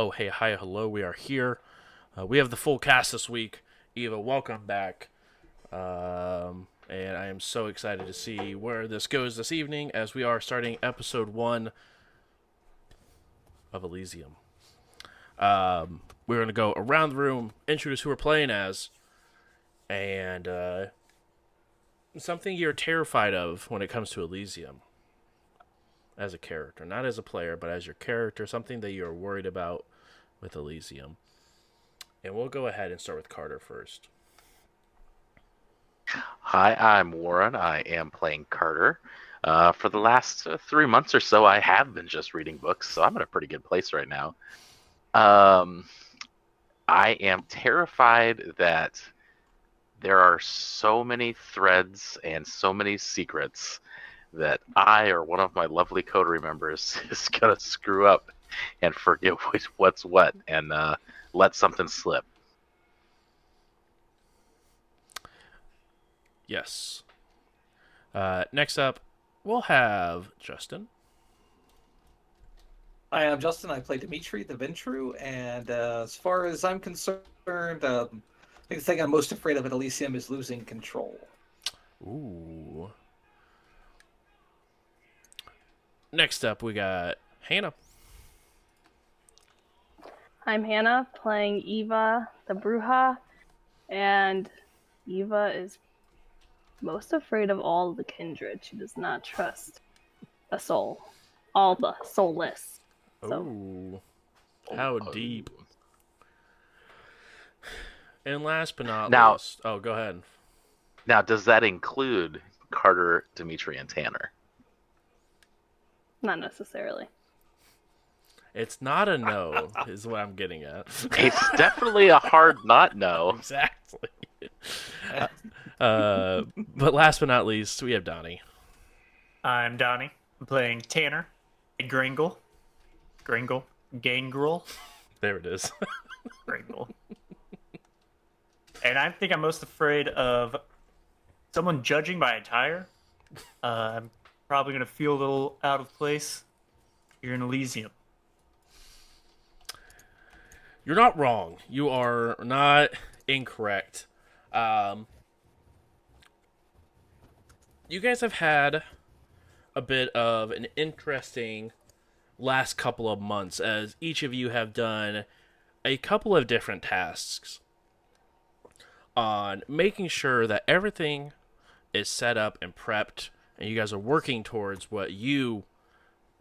Oh, hey, hi, hello, we are here. We have the full cast this week. Eva, welcome back. And I am so excited to see where this goes this evening as we are starting episode 1 of Elysium. We're going to go around the room, introduce who we're playing as, and something you're terrified of when it comes to Elysium as a character. Not as a player, but as your character, something that you're worried about with Elysium. And we'll go ahead and start with Carter first. Hi, I'm Warren. I am playing Carter. For the last 3 months or so, I have been just reading books, so I'm in a pretty good place right now. Um, I am terrified that there are so many threads and so many secrets that I or one of my lovely coterie members is going to screw up and forget what's what and let something slip. Yes. Next up, we'll have Justin. Hi, I'm Justin. I play Dimitri the Ventru, and as far as I'm concerned, I think the thing I'm most afraid of at Elysium is losing control. Ooh. Next up, we got Hannah. I'm Hannah, playing Eva the Bruja, and Eva is most afraid of all the kindred. She does not trust a soul, all the soulless. So. Ooh. How deep. And last but not least... Oh, go ahead. Now, does that include Carter, Dimitri, and Tanner? Not necessarily. It's not a no, is what I'm getting at. It's definitely a hard not no. Exactly. But last but not least, we have Donnie. I'm Donnie. I'm playing Tanner, Gringle, Gangrel. There it is. Gringle. And I think I'm most afraid of someone judging my attire. I'm probably going to feel a little out of place here in Elysium. You're not wrong. You are not incorrect. You guys have had a bit of an interesting last couple of months as each of you have done a couple of different tasks on making sure that everything is set up and prepped and you guys are working towards what you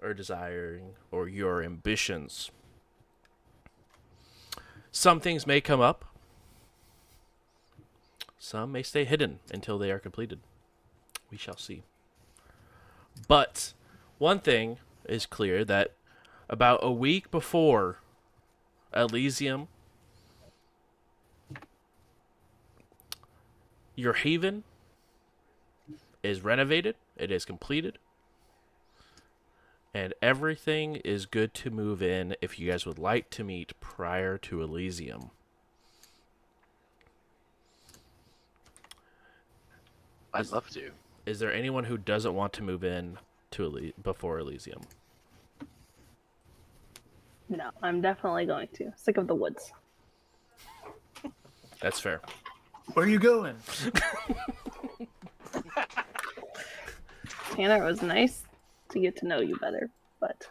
are desiring or your ambitions. Some things may come up. Some may stay hidden until they are completed. We shall see. But one thing is clear that about a week before Elysium, your haven is renovated. It is completed. And everything is good to move in if you guys would like to meet prior to Elysium. I'd love to. Is there anyone who doesn't want to move in to before Elysium? No, I'm definitely going to. Sick of the woods. That's fair. Where are you going? Tanner, it was nice to get to know you better, but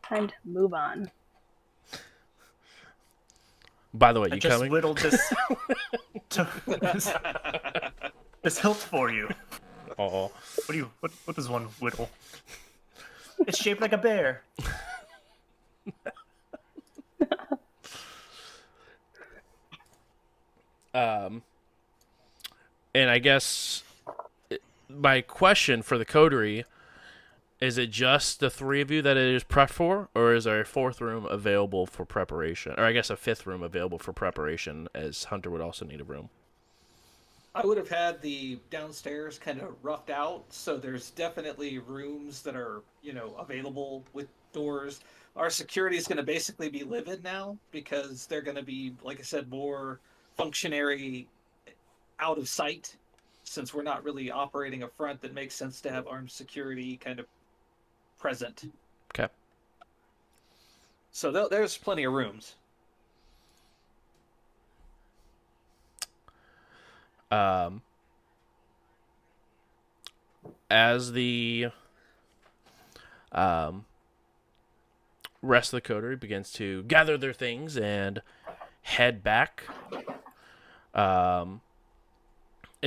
time to move on. By the way, I you just coming? whittled this. This hilt for you. Oh, What does one whittle? It's shaped like a bear. and I guess my question for the coterie is: it just the three of you that it is prepped for, or is there a fourth room available for preparation, or I guess a fifth room available for preparation, as Hunter would also need a room? I would have had the downstairs kind of roughed out, so there's definitely rooms that are, available with doors. Our security is going to basically be live-in now because they're going to be, like I said, more functionary out of sight since we're not really operating a front that makes sense to have armed security kind of present. Okay. So there's plenty of rooms. Um, as the um, rest of the coterie begins to gather their things and head back, it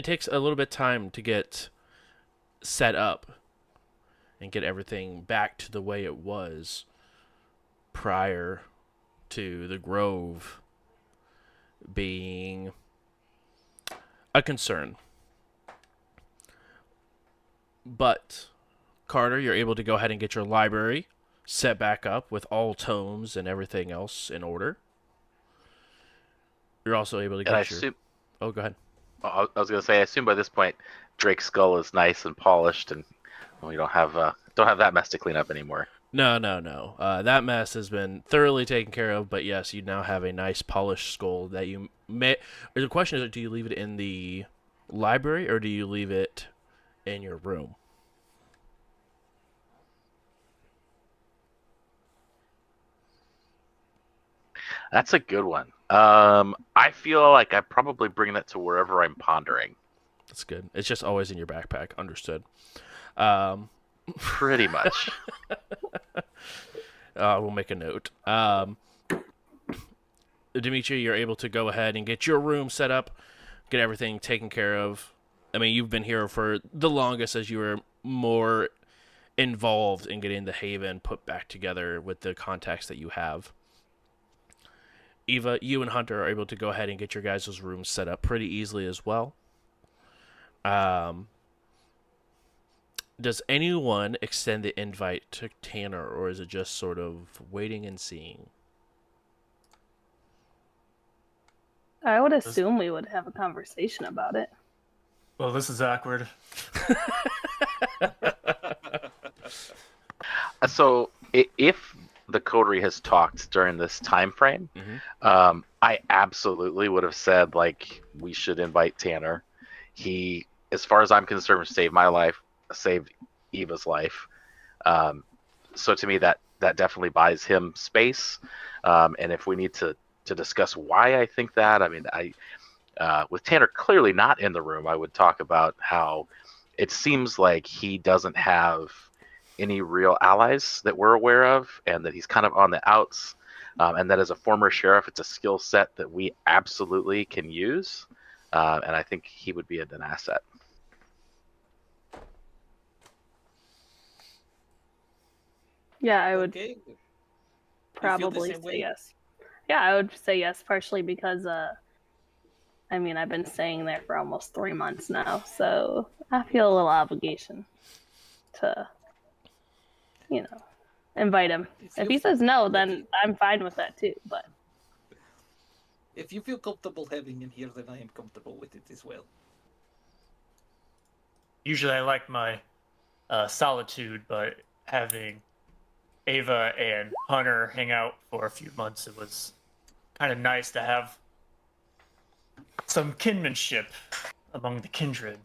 takes a little bit of time to get set up and get everything back to the way it was prior to the Grove being a concern. But, Carter, you're able to go ahead and get your library set back up with all tomes and everything else in order. You're also able to And I get your... assume, Oh, go ahead. I was going to say, I assume by this point, Drake's skull is nice and polished, and we don't have that mess to clean up anymore. No. That mess has been thoroughly taken care of, but yes, you now have a nice polished skull that you may... The question is, do you leave it in the library or do you leave it in your room? That's a good one. I feel like I probably bring that to wherever I'm pondering. That's good. It's just always in your backpack. Understood. Pretty much. We'll make a note. Dimitri, you're able to go ahead and get your room set up, get everything taken care of. I mean, you've been here for the longest as you were more involved in getting the Haven put back together with the contacts that you have. Eva, you and Hunter are able to go ahead and get your guys' rooms set up pretty easily as well. Does anyone extend the invite to Tanner, or is it just sort of waiting and seeing? I would assume we would have a conversation about it. Well, this is awkward. So, if the coterie has talked during this time frame, I absolutely would have said, like, we should invite Tanner. He, as far as I'm concerned, saved my life, saved Eva's life. So to me, that definitely buys him space. And if we need to discuss why I think that, I mean, with Tanner clearly not in the room, I would talk about how it seems like he doesn't have any real allies that we're aware of, and that he's kind of on the outs. And that as a former sheriff, it's a skill set that we absolutely can use. And I think he would be an asset. Yeah, I would Okay. probably same say way? yes. Yeah, I would say yes, partially because, I mean, I've been staying there for almost 3 months now, so I feel a little obligation to, invite him. If he says no, then I'm fine with that too, but... If you feel comfortable having him here, then I am comfortable with it as well. Usually I like my solitude, but having Ava and Hunter hang out for a few months, it was kind of nice to have some kinship among the kindred,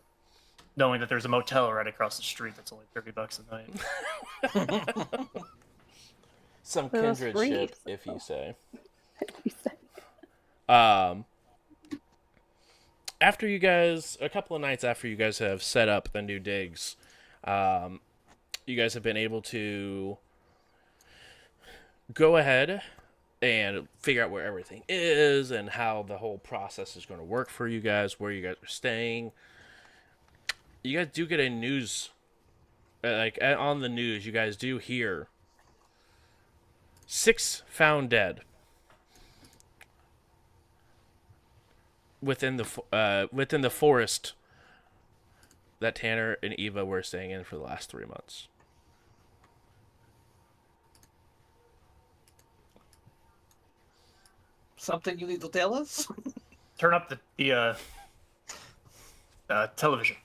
knowing that there's a motel right across the street that's only $30 a night. Some It was kindred free, ship, so- if you say. He said- After you guys, a couple of nights after you guys have set up the new digs, you guys have been able to go ahead and figure out where everything is and how the whole process is going to work for you guys, where you guys are staying. You guys do get a news, like on the news, you guys do hear 6 found dead within the forest that Tanner and Eva were staying in for the last 3 months. Something you need to tell us? Turn up the television.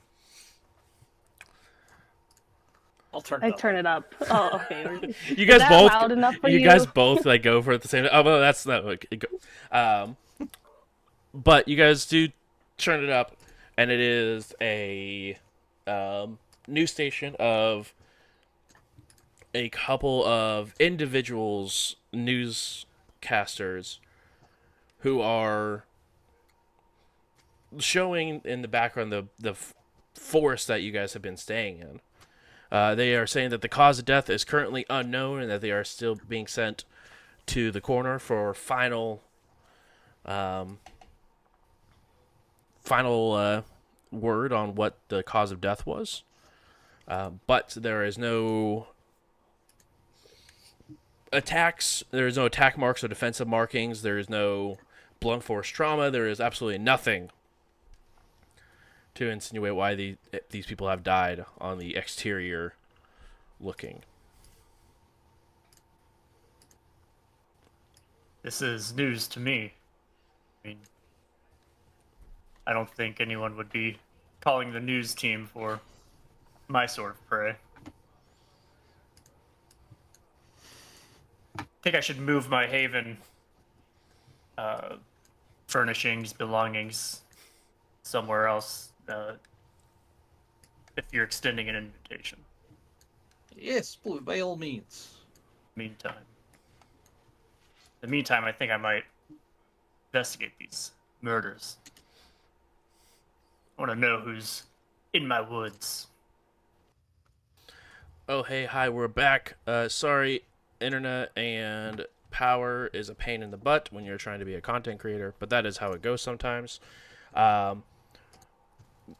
I'll turn I it up. turn it up. Oh, okay. You guys that both. loud enough for you you? guys both like go for it at the same. Oh well, that's not. But you guys do turn it up, and it is a news station of a couple of individuals, newscasters, who are showing in the background the forest that you guys have been staying in. They are saying that the cause of death is currently unknown and that they are still being sent to the coroner for final word on what the cause of death was. But there is no attacks. There is no attack marks or defensive markings. There is no blunt force trauma. There is absolutely nothing to insinuate why these people have died on the exterior looking. This is news to me. I mean, I don't think anyone would be calling the news team for my sort of prey. I think I should move my haven furnishings, belongings somewhere else if you're extending an invitation. Yes, by all means. In the meantime, I think I might investigate these murders. I want to know who's in my woods. Oh, hey, hi, we're back. Sorry, internet and power is a pain in the butt when you're trying to be a content creator, but that is how it goes sometimes.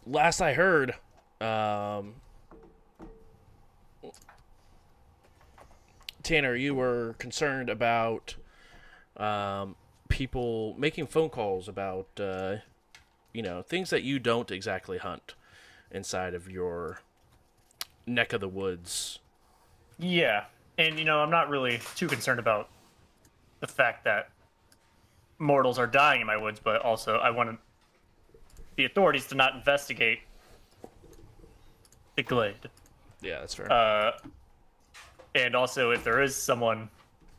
Last I heard, Tanner, you were concerned about people making phone calls about, things that you don't exactly hunt inside of your neck of the woods. Yeah, and I'm not really too concerned about the fact that mortals are dying in my woods, but also I want the authorities to not investigate the glade. Yeah, that's fair. And also, if there is someone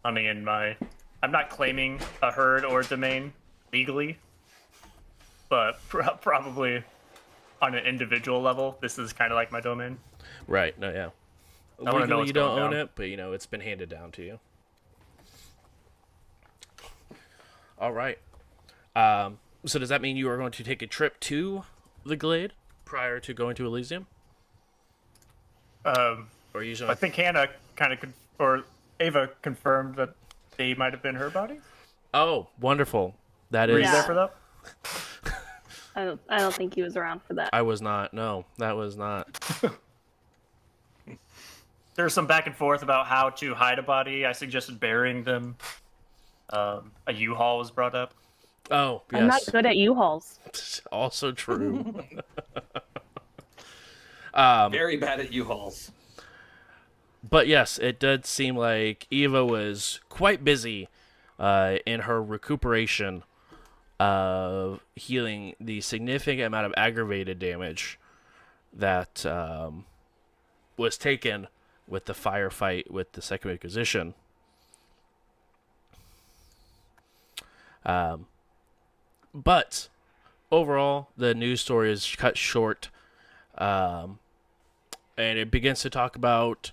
hunting in I'm not claiming a herd or a domain legally, but probably on an individual level, this is kind of like my domain. Right, no, yeah. I want to know Legally, what's you don't going own down. it, but, it's been handed down to you. All right. So does that mean you are going to take a trip to the Glade prior to going to Elysium? Or usually? I think Hannah kind of, or Ava confirmed that they might have been her bodies. Oh, wonderful. That Were is. you there for that? I don't think he was around for that. I was not. No, that was not. There was some back and forth about how to hide a body. I suggested burying them. A U-Haul was brought up. Oh, yes. I'm not good at U-Hauls. Also true. Very bad at U-Hauls. But yes, it did seem like Eva was quite busy in her recuperation of healing the significant amount of aggravated damage that was taken with the firefight with the Second Inquisition. But overall, the news story is cut short, and it begins to talk about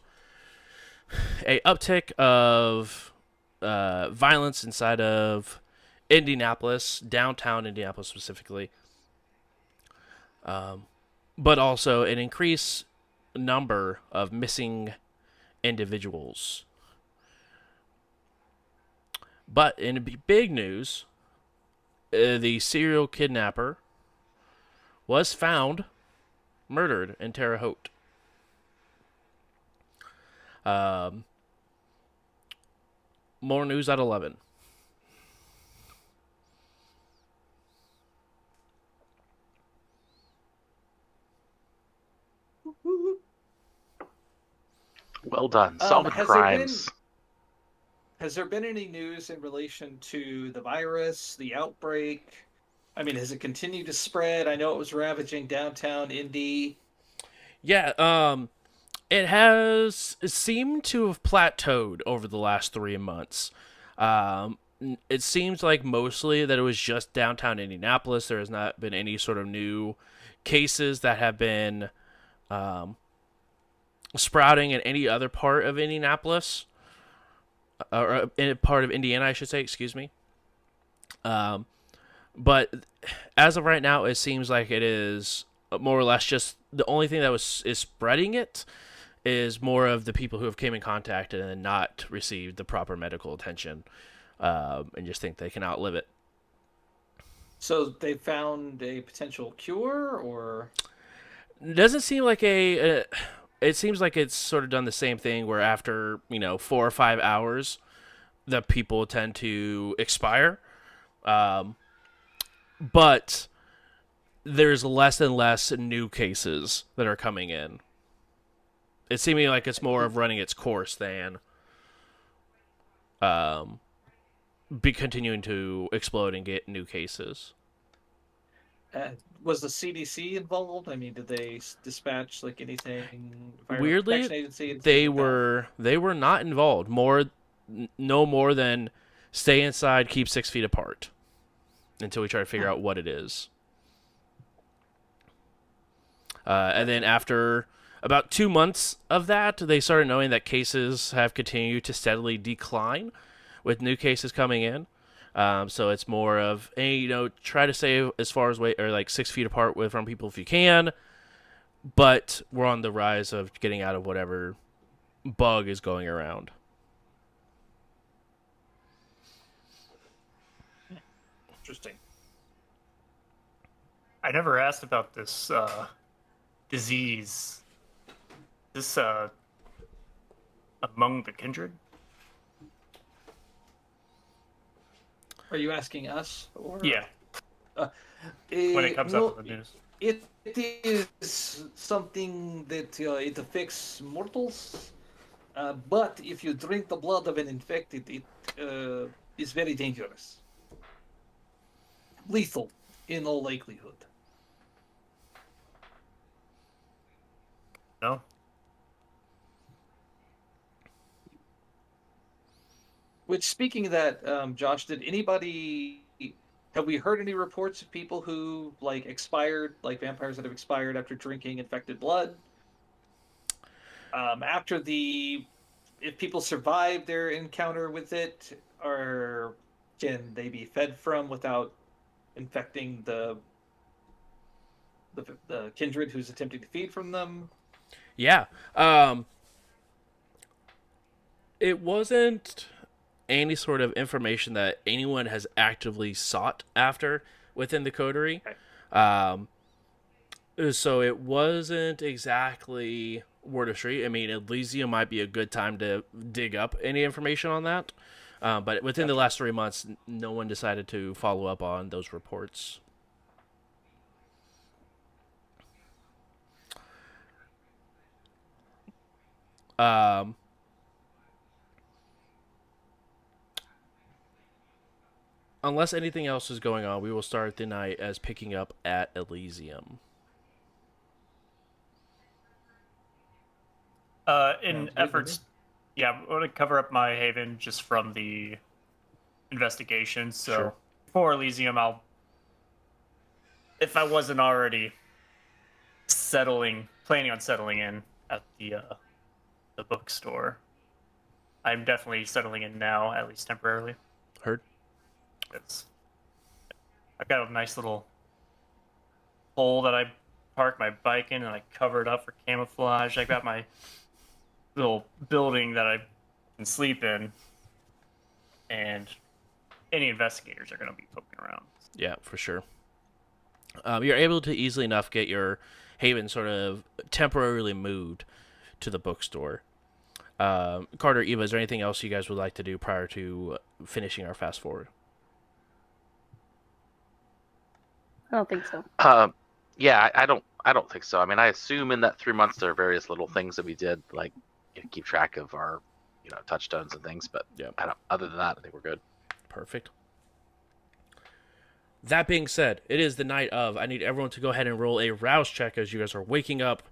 a uptick of violence inside of Indianapolis, downtown Indianapolis specifically, but also an increased number of missing individuals. But in big news, the serial kidnapper was found murdered in Terre Haute. More news at 11. Well done. Solving crimes. Has there been any news in relation to the virus, the outbreak? I mean, has it continued to spread? I know it was ravaging downtown Indy. Yeah, it has seemed to have plateaued over the last 3 months. It seems like mostly that it was just downtown Indianapolis. There has not been any sort of new cases that have been sprouting in any other part of Indianapolis, or in a part of Indiana, I should say. Excuse me. But as of right now, it seems like it is more or less just the only thing that is spreading it is more of the people who have came in contact and not received the proper medical attention, and just think they can outlive it. So they found a potential cure, or It doesn't seem like it seems like it's sort of done the same thing where after 4 or 5 hours, the people tend to expire. But there's less and less new cases that are coming in. It's seeming like it's more of running its course than be continuing to explode and get new cases. was the CDC involved? I mean, did they dispatch like anything? Environmental Weirdly, Protection Agency, and they things like that? were not involved. No more than stay inside, keep 6 feet apart until we try to figure out what it is. And then after about 2 months of that, they started knowing that cases have continued to steadily decline with new cases coming in. So it's more of, hey, try to stay as far as or like 6 feet apart from people if you can. But we're on the rise of getting out of whatever bug is going around. Interesting. I never asked about this disease. This among the kindred? Are you asking us? Or Yeah. Uh, When it comes no, up in the news. it is something that it affects mortals. But if you drink the blood of an infected, it is very dangerous. Lethal, in all likelihood. No. Which, speaking of that, Josh, have we heard any reports of people who expired, like vampires that have expired after drinking infected blood? If people survive their encounter with it, or can they be fed from without infecting the kindred who's attempting to feed from them? Yeah. It wasn't any sort of information that anyone has actively sought after within the coterie. Okay. So it wasn't exactly word of street. I mean, Elysium might be a good time to dig up any information on that. But within the Gotcha. last 3 months, no one decided to follow up on those reports. Um, unless anything else is going on, we will start the night as picking up at Elysium. In Sounds good to efforts, yeah, I want to cover up my haven just from the investigation. So Sure. for Elysium, if I wasn't already planning on settling in at the bookstore, I'm definitely settling in now, at least temporarily. Heard? I've got a nice little hole that I park my bike in, and I cover it up for camouflage. I got my little building that I can sleep in, and any investigators are going to be poking around. Yeah, for sure. You're able to easily enough get your haven sort of temporarily moved to the bookstore. Carter, Eva, is there anything else you guys would like to do prior to finishing our fast forward? I don't think so. Yeah, I don't think so. I mean, I assume in that 3 months there are various little things that we did, like keep track of our, touchstones and things. But Yeah. Other than that, I think we're good. Perfect. That being said, it is the night of. I need everyone to go ahead and roll a rouse check as you guys are waking up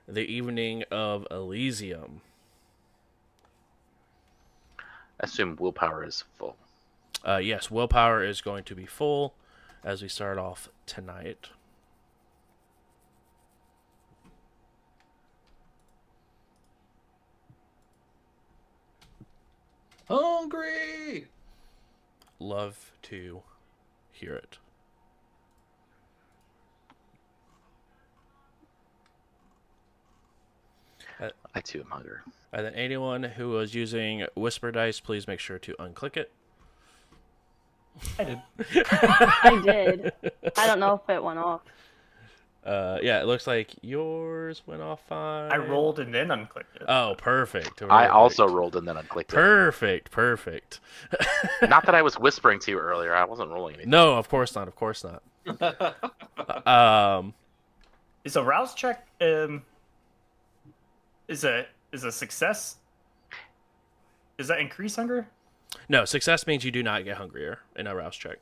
the evening of Elysium. I assume willpower is full. Yes, willpower is going to be full as we start off tonight. Hungry. Love to hear it. I too am hungry. And then anyone who was using Whisper Dice, please make sure to unclick it. I did. I did. I don't know if it went off. Yeah, it looks like yours went off fine. I rolled and then unclicked it. Oh, perfect. I also rolled and then unclicked Perfect. it. Not that I was whispering to you earlier. I wasn't rolling anything. No, of course not. Of course not. Is a rouse check is a success? Does that increase hunger? No, success means you do not get hungrier in a rouse check.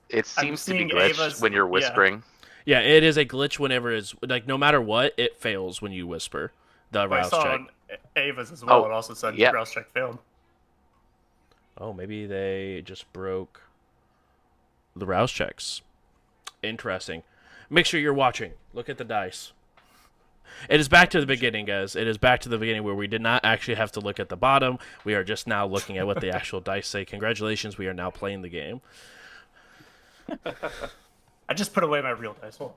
It seems to be seeing glitched Ava's- when you're yeah. whispering. Yeah, it is a glitch whenever it's like no matter what, it fails when you whisper the I rouse saw check. on Ava's as well. Oh, It also said yeah. rouse check failed. Oh, maybe they just broke the rouse checks. Interesting. Make sure you're watching. Look at the dice. It is back to the beginning, guys. It is back to the beginning where we did not actually have to look at the bottom. We are just now looking at what the actual dice say. Congratulations, we are now playing the game. I just put away my real dice. Hold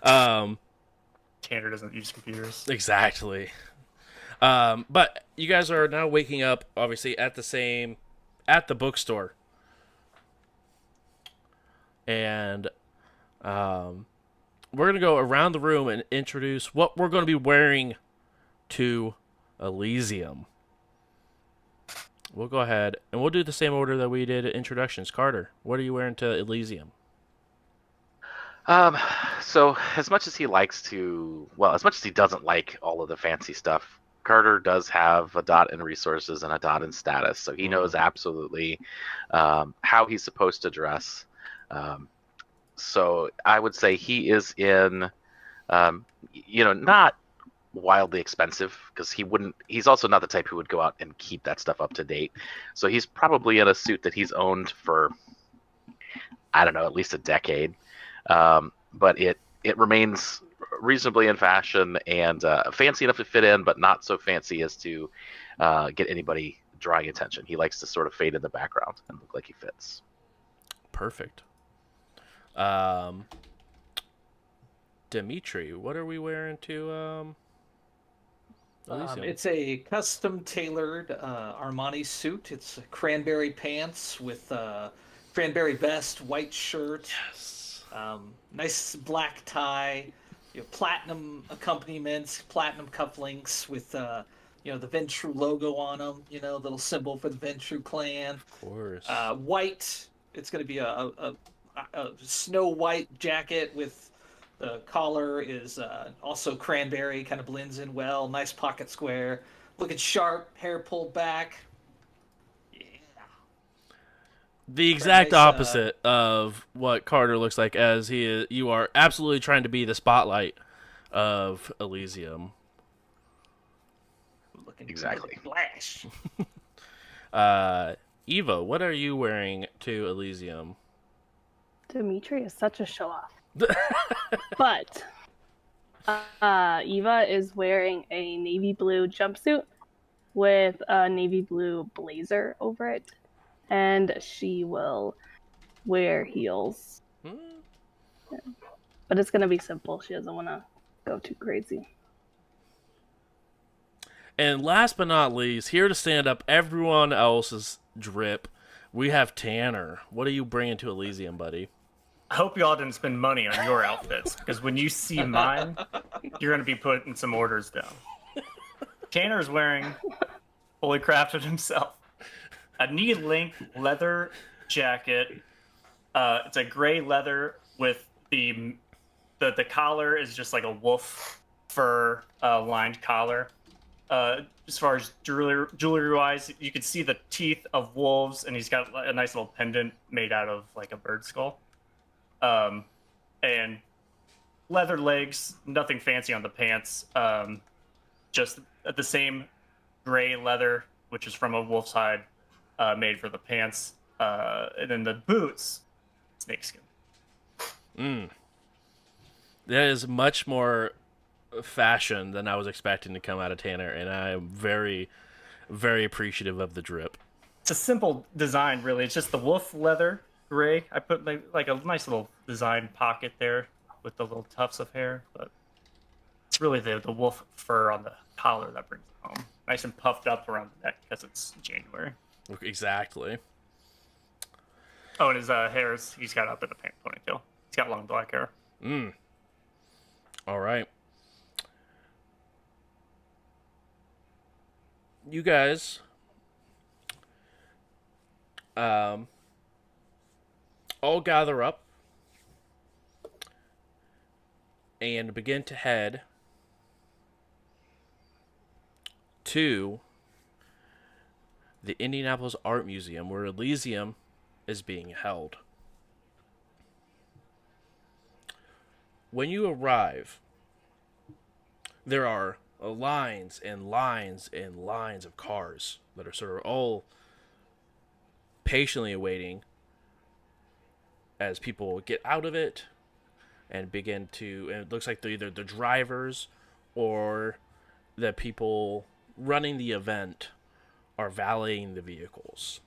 on. Tanner doesn't use computers. Exactly. But you guys are now waking up, obviously, at the bookstore. And we're going to go around the room and introduce what we're going to be wearing to Elysium. We'll go ahead and we'll do the same order that we did introductions. Carter, what are you wearing to Elysium? So as much as he as much as he doesn't like all of the fancy stuff, Carter does have a dot in resources and a dot in status, so he knows absolutely how he's supposed to dress. So I would say he is in, not wildly expensive because he's also not the type who would go out and keep that stuff up to date. So he's probably in a suit that he's owned for, I don't know, at least a decade. But it remains reasonably in fashion and fancy enough to fit in, but not so fancy as to get anybody drawing attention. He likes to sort of fade in the background and look like he fits. Perfect. Dimitri, what are we wearing to Elysium? It's a custom-tailored Armani suit. It's cranberry pants with cranberry vest, white shirt. Yes. Nice black tie, platinum accompaniments, platinum cufflinks with the Ventru logo on them. Little symbol for the Ventru clan. Of course. White. It's going to be a snow white jacket with the collar is also cranberry, kind of blends in well. Nice pocket square, looking sharp. Hair pulled back. The exact nice, opposite of what Carter looks like, as you are absolutely trying to be the spotlight of Elysium. Looking Exactly. Flash. Eva, what are you wearing to Elysium? Dimitri is such a show off. But Eva is wearing a navy blue jumpsuit with a navy blue blazer over it. And she will wear heels. Yeah. But it's going to be simple. She doesn't want to go too crazy. And last but not least, here to stand up everyone else's drip, we have Tanner. What are you bringing to Elysium, buddy? I hope y'all didn't spend money on your outfits, because when you see mine, you're going to be putting some orders down. Tanner's wearing, fully crafted himself, a knee-length leather jacket. It's a gray leather with the collar is just like a wolf fur lined collar. As far as jewelry-wise, you can see the teeth of wolves, and he's got a nice little pendant made out of like a bird skull. And leather legs, nothing fancy on the pants. Just the same gray leather, which is from a wolf's hide, made for the pants. And then the boots, snakeskin. That is much more fashion than I was expecting to come out of Tanner, and I am very, very appreciative of the drip. It's a simple design, really. It's just the wolf leather gray. I put like a nice little design pocket there with the little tufts of hair, but it's really the wolf fur on the collar that brings it home. Nice and puffed up around the neck because it's January. Exactly. Oh, and his hair he's got up in a ponytail. He's got long black hair. All right. You guys all gather up and begin to head to the Indianapolis Art Museum, where Elysium is being held. When you arrive, there are lines and lines and lines of cars that are sort of all patiently awaiting as people get out of it and begin to, and it looks like they're either the drivers or the people running the event are valeting the vehicles.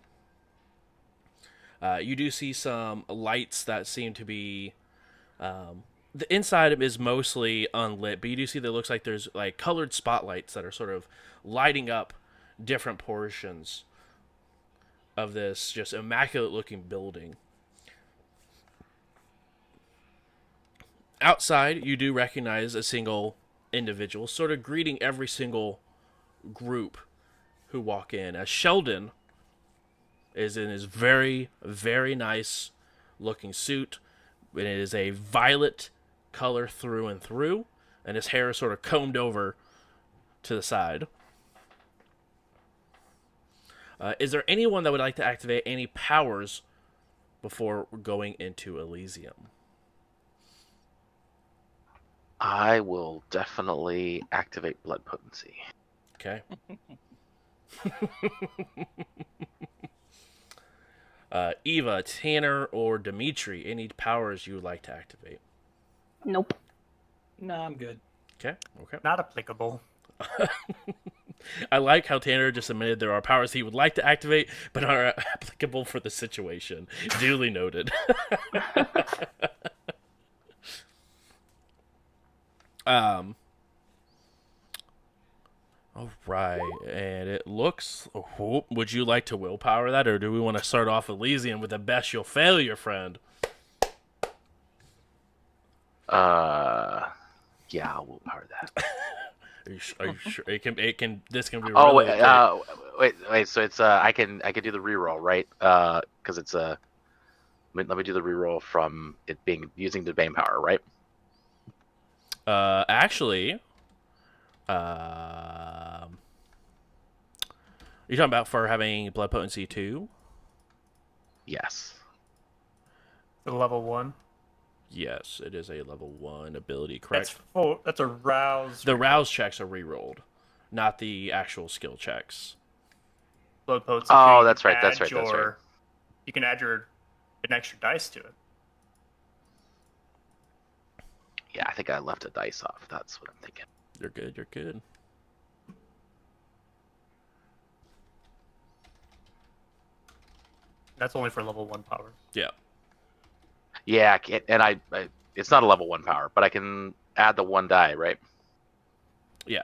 You do see some lights that seem to be the inside is mostly unlit, but you do see that it looks like there's like colored spotlights that are sort of lighting up different portions of this just immaculate looking building. Outside, you do recognize a single individual sort of greeting every single group who walk in, as Sheldon is in his very, very nice looking suit. It is a violet color through and through, and his hair is sort of combed over to the side. Is there anyone that would like to activate any powers before going into Elysium? I will definitely activate blood potency. Okay. Eva, Tanner, or Dimitri, any powers you would like to activate? Nope. No, I'm good. Okay. Not applicable. I like how Tanner just admitted there are powers he would like to activate, but are applicable for the situation. Duly noted. All right, and it looks. Oh, would you like to willpower that, or do we want to start off Elysium with the best you'll fail, your friend? Yeah, I'll willpower that. Are you sure? This can be. Oh, really wait. So it's I can do the reroll, right? Because it's a. Let me do the reroll from it being using the Bane power, right? Actually, you're talking about for having blood potency 2? Yes. The level 1. Yes, it is a level 1 ability, correct? That's a rouse. The rouse checks are rerolled, not the actual skill checks. Blood potency. Oh, that's right. That's right. You can add an extra dice to it. Yeah, I think I left a dice off. That's what I'm thinking. You're good. That's only for level 1 powers. Yeah. Yeah, and it's not a level 1 power, but I can add the 1 die, right? Yeah.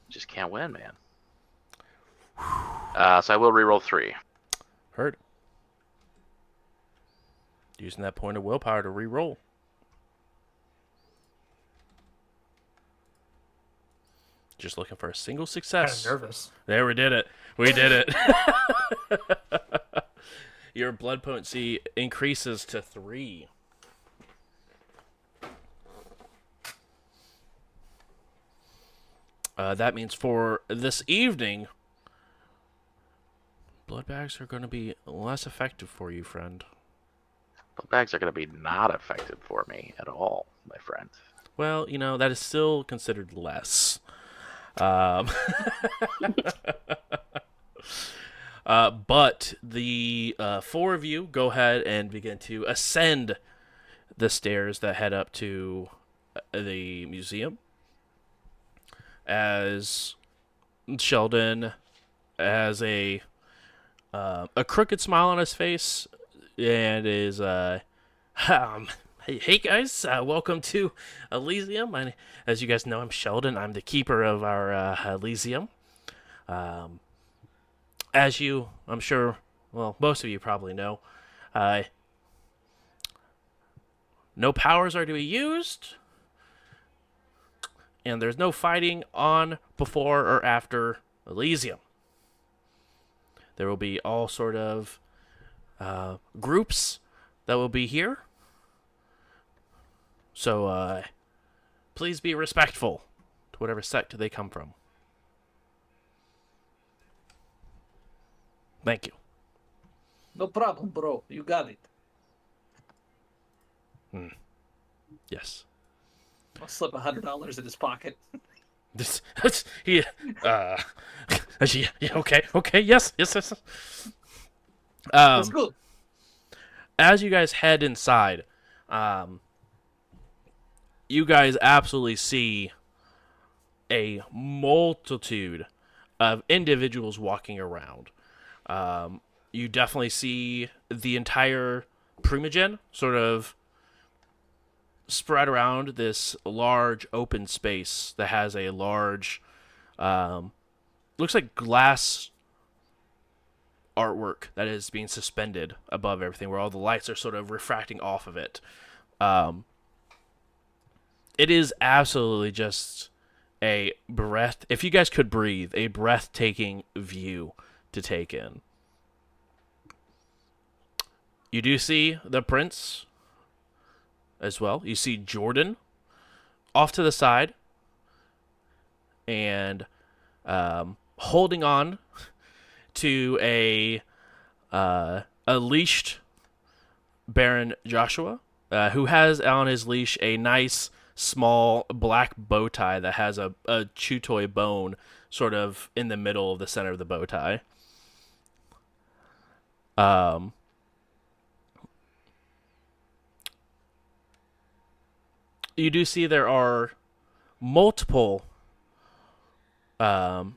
Just can't win, man. So I will reroll 3. Heard. Using that point of willpower to reroll. Just looking for a single success. Kind of nervous. There, we did it. We did it. Your blood potency increases to 3. That means for this evening, blood bags are going to be less effective for you, friend. Blood bags are going to be not effective for me at all, my friend. Well, that is still considered less. Um, but the four of you go ahead and begin to ascend the stairs that head up to the museum. As Sheldon has a crooked smile on his face and is hey guys, welcome to Elysium. As you guys know, I'm Sheldon. I'm the keeper of our Elysium. As you, I'm sure, well, most of you probably know, no powers are to be used, and there's no fighting on, before, or after Elysium. There will be all sort of groups that will be here. So please be respectful to whatever sect they come from. Thank you. No problem, bro. You got it. Yes. I'll slip $100 in his pocket. This he okay, yes. That's good. As you guys head inside, you guys absolutely see a multitude of individuals walking around. You definitely see the entire Primogen sort of spread around this large open space that has a large, looks like glass artwork that is being suspended above everything, where all the lights are sort of refracting off of it. It is absolutely just if you guys could breathe, a breathtaking view to take in. You do see the prince as well. You see Jordan off to the side and holding on to a leashed Baron Joshua, who has on his leash a nice small black bow tie that has a chew toy bone sort of in the middle of the center of the bow tie. You do see there are multiple, probably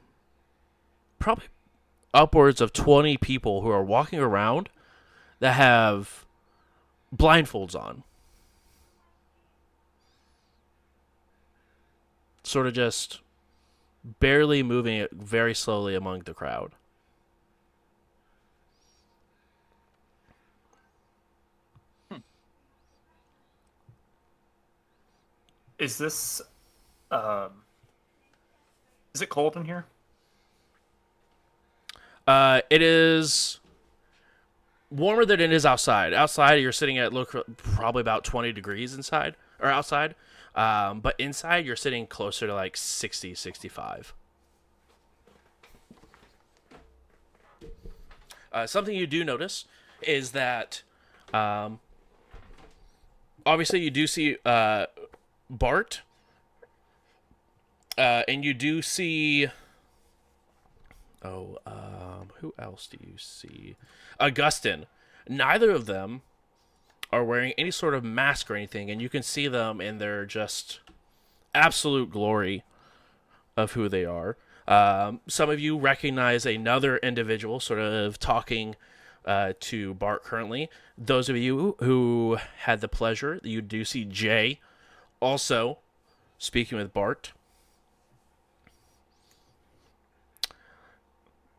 upwards of 20 people who are walking around that have blindfolds on. Sort of just barely moving it very slowly among the crowd. Is this, is it cold in here? It is warmer than it is outside. Outside, you're sitting at probably about 20 degrees inside or outside. But inside, you're sitting closer to like 60, 65. Something you do notice is that, obviously, you do see Bart, and you do see. Who else do you see? Augustin. Neither of them are wearing any sort of mask or anything, and you can see them in their just absolute glory of who they are. Some of you recognize another individual sort of talking to Bart currently. Those of you who had the pleasure, you do see Jay also speaking with Bart.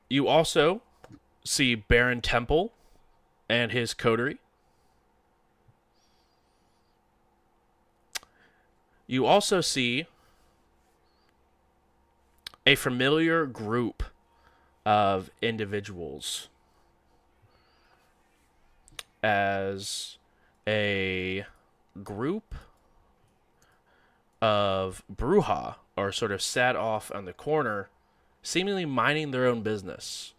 You also see Baron Temple and his coterie. You also see a familiar group of individuals as a group of Bruja are sort of sat off on the corner, seemingly minding their own business.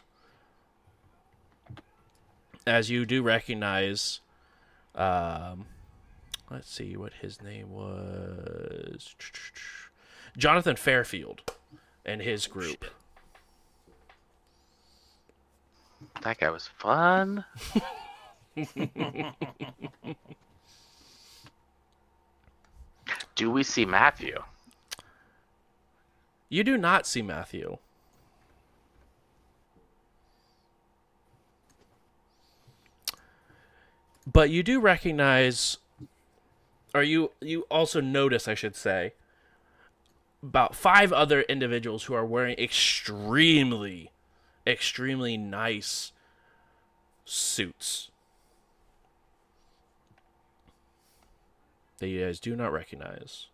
As you do recognize let's see what his name was. Jonathan Fairfield and his group. That guy was fun. Do we see Matthew? You do not see Matthew. But you do recognize, or you also notice, I should say, about 5 other individuals who are wearing extremely nice suits that you guys do not recognize.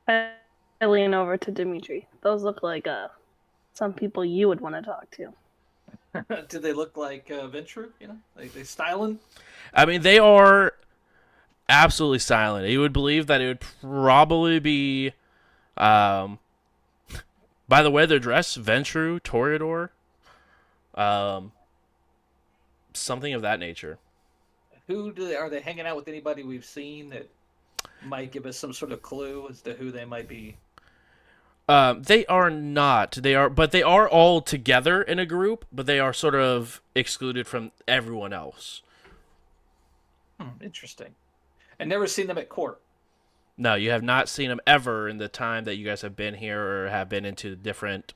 I lean over to Dimitri. Those look like some people you would want to talk to. Do they look like Ventru? You know, they styling? I mean, they are absolutely silent. You would believe that it would probably be, by the way they're dressed, Ventru, Toreador, something of that nature. Are they hanging out with anybody we've seen that might give us some sort of clue as to who they might be? They are not. They are all together in a group, but they are sort of excluded from everyone else. Interesting. And never seen them at court. No, you have not seen them ever in the time that you guys have been here or have been into different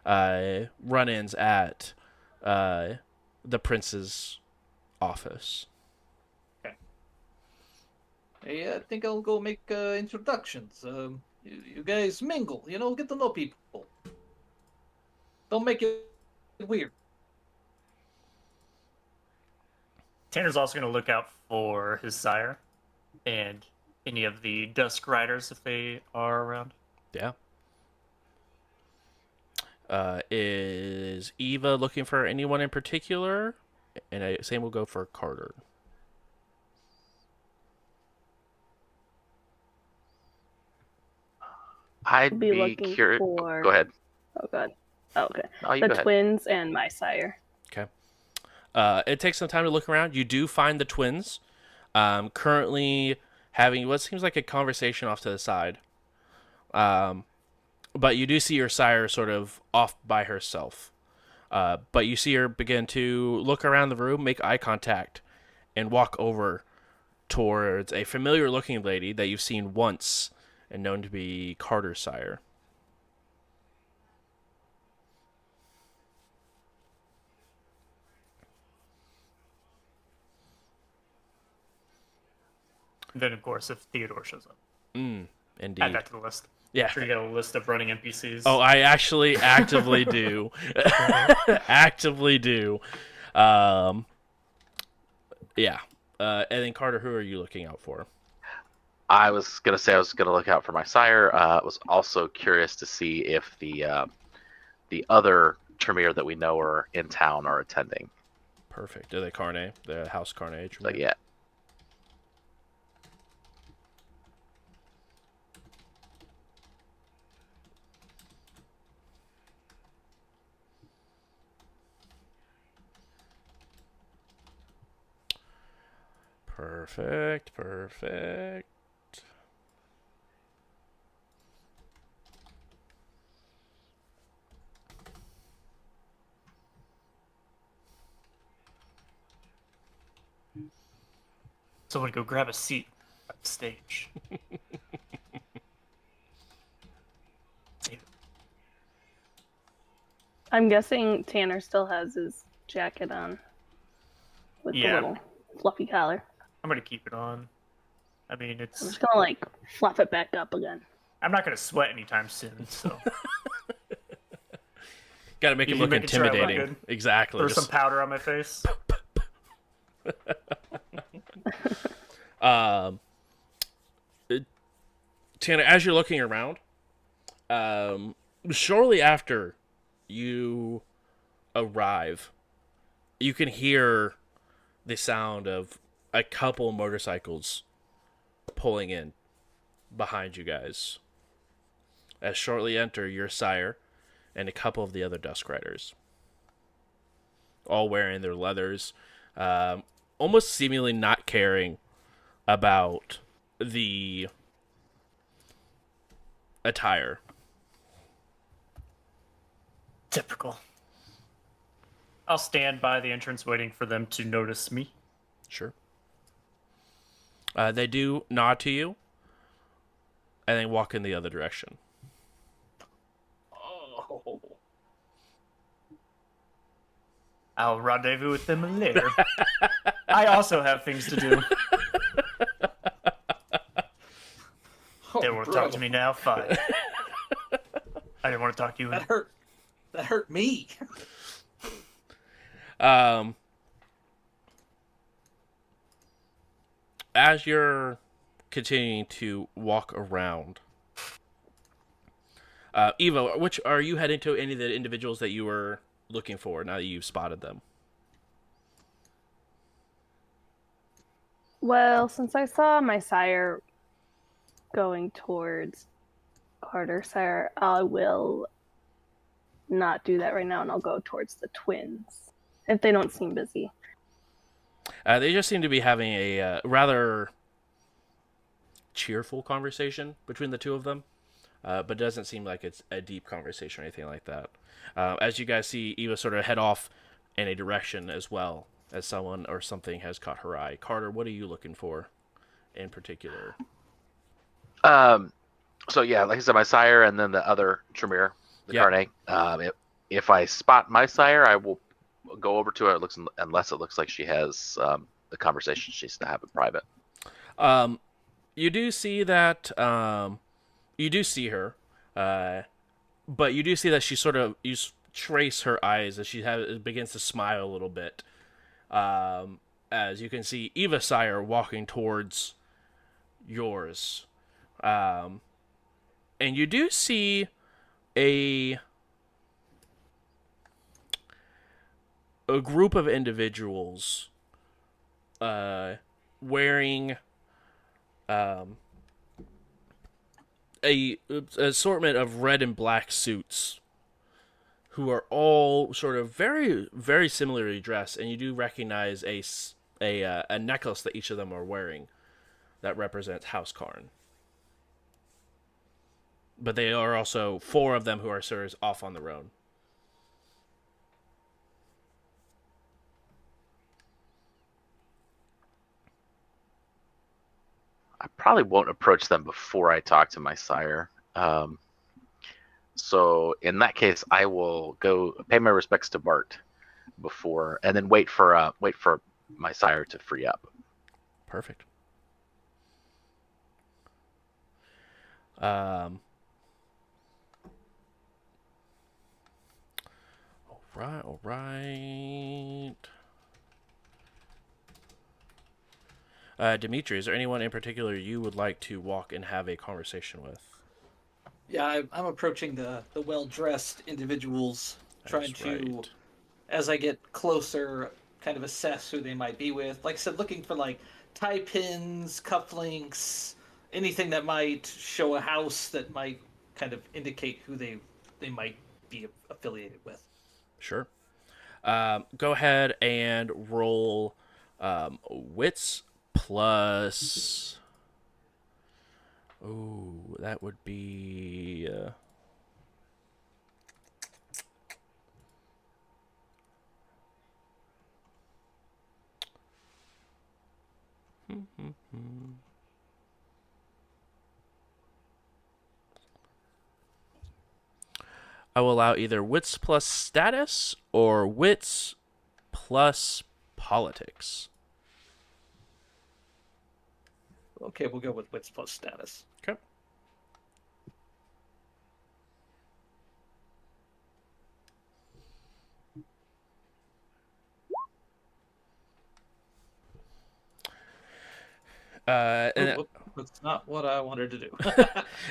run-ins at the prince's office. Okay. Hey, I think I'll go make introductions. You guys mingle, you know, get to know people. Don't make it weird. Tanner's also going to look out for his sire and any of the Dusk Riders if they are around. Yeah. Is Eva looking for anyone in particular? And same will go for Carter. I'd Be be looking curious. for- Go ahead. Oh god. Oh, okay. Oh, you The go ahead. twins and my sire. Okay. It takes some time to look around. You do find the twins, currently having what seems like a conversation off to the side. But you do see your sire sort of off by herself. But you see her begin to look around the room, make eye contact, and walk over towards a familiar-looking lady that you've seen once and known to be Carter's sire. And then, of course, if Theodore shows up, Indeed. add that to the list. Yeah. Sure, you got a list of running NPCs. Oh, I actually actively do. Actively do. Yeah. And then Carter, who are you looking out for? I was gonna say I was gonna look out for my sire. Was also curious to see if the other Tremere that we know are in town are attending. Perfect. Are they Carne? The House Carne? So yeah. Perfect. Perfect. Someone go grab a seat at the stage. I'm guessing Tanner still has his jacket on with the little fluffy collar. I'm gonna keep it on. I mean, I'm it's. just gonna like fluff it back up again. I'm not gonna sweat anytime soon, so. Got to make him You look making sure I look intimidating. good? Exactly. Throw Just- some powder on my face. Tanner, as you're looking around, shortly after you arrive, you can hear the sound of a couple motorcycles pulling in behind you guys. As shortly enter your sire and a couple of the other Dusk Riders, all wearing their leathers, almost seemingly not caring about the attire. Typical. I'll stand by the entrance waiting for them to notice me. Sure. They do nod to you, and they walk in the other direction. Oh. I'll rendezvous with them later. I also have things to do. They want to talk to me now? Fine. I didn't want to talk to you. That hurt. That hurt me. As you're continuing to walk around, Eva, which are you heading to? Any of the individuals that you were looking for now that you've spotted them? Well, since I saw my sire going towards Carter sire, I will not do that right now, and I'll go towards the twins if they don't seem busy. They just seem to be having a rather cheerful conversation between the two of them, but it doesn't seem like it's a deep conversation or anything like that. As you guys see Eva sort of head off in a direction as well, as someone or something has caught her eye. Carter, what are you looking for in particular? So yeah, like I said, my sire and then the other Tremere, the Carne. If I spot my sire, I will go over to her. Unless it looks like she has the conversation she needs to have in private. You do see that. You do see her, but you do see that she sort of you trace her eyes as she begins to smile a little bit. As you can see Eva Sire walking towards yours. And you do see a group of individuals wearing a assortment of red and black suits who are all sort of very, very similarly dressed, and you do recognize a necklace that each of them are wearing that represents House Karn. But they are also 4 of them who are sort of off on their own. I probably won't approach them before I talk to my sire. So in that case, I will go pay my respects to Bart before, and then wait for my sire to free up. Perfect. All right. Dimitri, is there anyone in particular you would like to walk and have a conversation with? Yeah, I'm approaching the well-dressed individuals, trying That's to, right. as I get closer, kind of assess who they might be with. Like I said, looking for like tie pins, cufflinks, anything that might show a house that might kind of indicate who they might be affiliated with. Sure. Go ahead and roll wits plus. Ooh, that would be. I will allow either wits plus status or wits plus politics. Okay, we'll go with wits plus status. Okay. That's not what I wanted to do.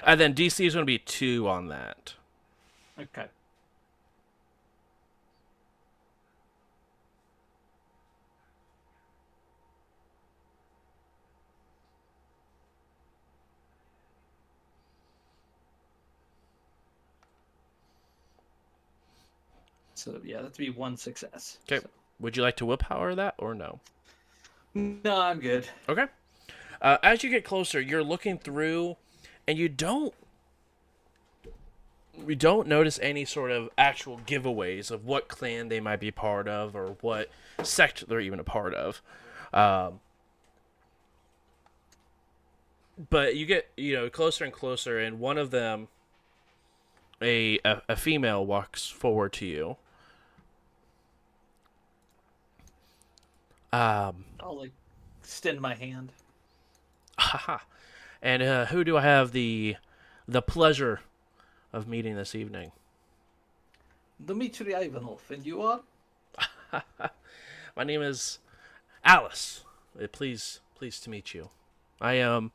And then DC is going to be 2 on that. Okay. So yeah, that'd be 1 success. Okay. So. Would you like to willpower that or no? No, I'm good. Okay. As you get closer, you're looking through, and you don't notice any sort of actual giveaways of what clan they might be part of or what sect they're even a part of. But you get closer and closer, and one of them, a female, walks forward to you. I'll like extend my hand. Haha. And who do I have the pleasure of meeting this evening? Dmitry Ivanov, and you are? My name is Alice. Pleased to meet you. I am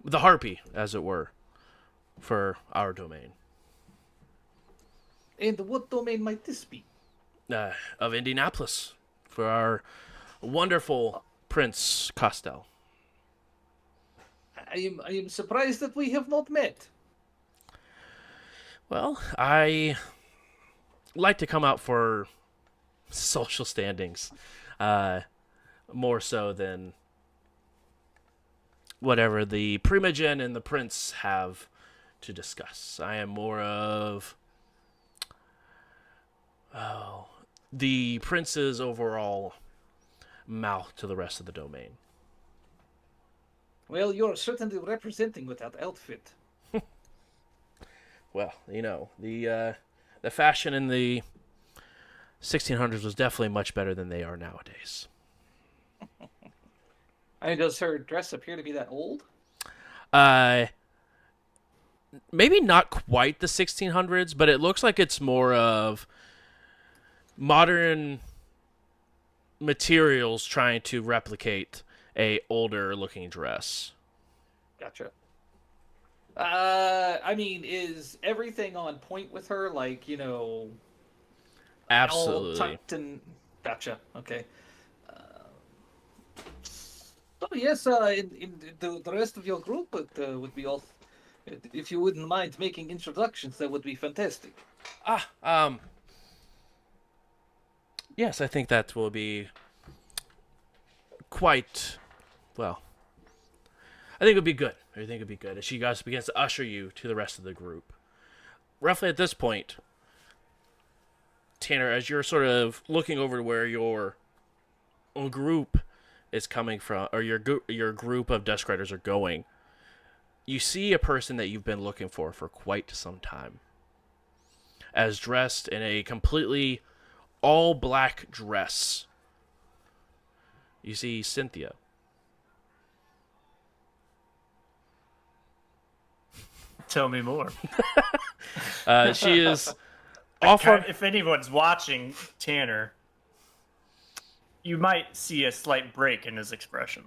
the harpy, as it were, for our domain. And what domain might this be? Of Indianapolis, for our wonderful Prince Costel. I am surprised that we have not met. Well, I like to come out for social standings, more so than whatever the Primogen and the Prince have to discuss. I am more of the Prince's overall mouth to the rest of the domain. Well, you're certainly representing with that outfit. Well, the fashion in the 1600s was definitely much better than they are nowadays. I mean, does her dress appear to be that old? Maybe not quite the 1600s, but it looks like it's more of modern materials trying to replicate a older looking dress. Gotcha. I mean, is everything on point with her? Like, all Absolutely. tucked and... Gotcha. Okay. So yes, in the rest of your group, it would be all. If you wouldn't mind making introductions, that would be fantastic. Yes, I think that will be quite well. I think it would be good. As she guys begins to usher you to the rest of the group. Roughly at this point, Tanner, as you're sort of looking over to where your group is coming from, or your group of desk riders are going, you see a person that you've been looking for quite some time, as dressed in a completely all black dress. You see Cynthia. Tell me more. She is off on... If anyone's watching Tanner, you might see a slight break in his expression.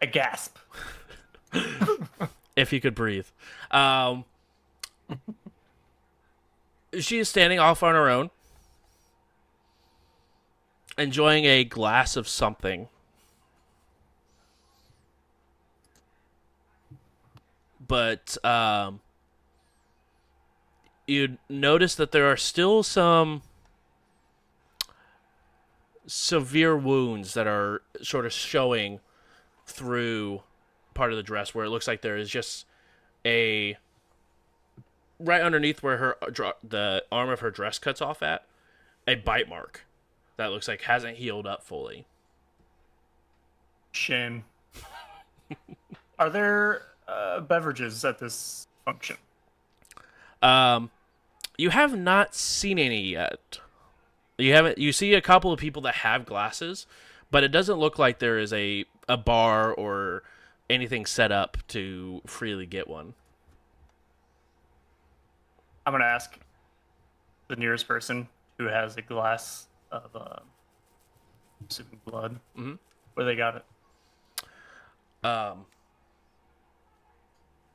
A gasp. If he could breathe. She is standing off on her own, enjoying a glass of something. But you notice that there are still some severe wounds that are sort of showing through part of the dress, where it looks like there is just a... right underneath where the arm of her dress cuts off at, a bite mark that looks like hasn't healed up fully. Shame. Are there beverages at this function? You have not seen any yet. You see a couple of people that have glasses, but it doesn't look like there is a bar or anything set up to freely get one. I'm gonna ask the nearest person who has a glass of assuming blood, where they got it.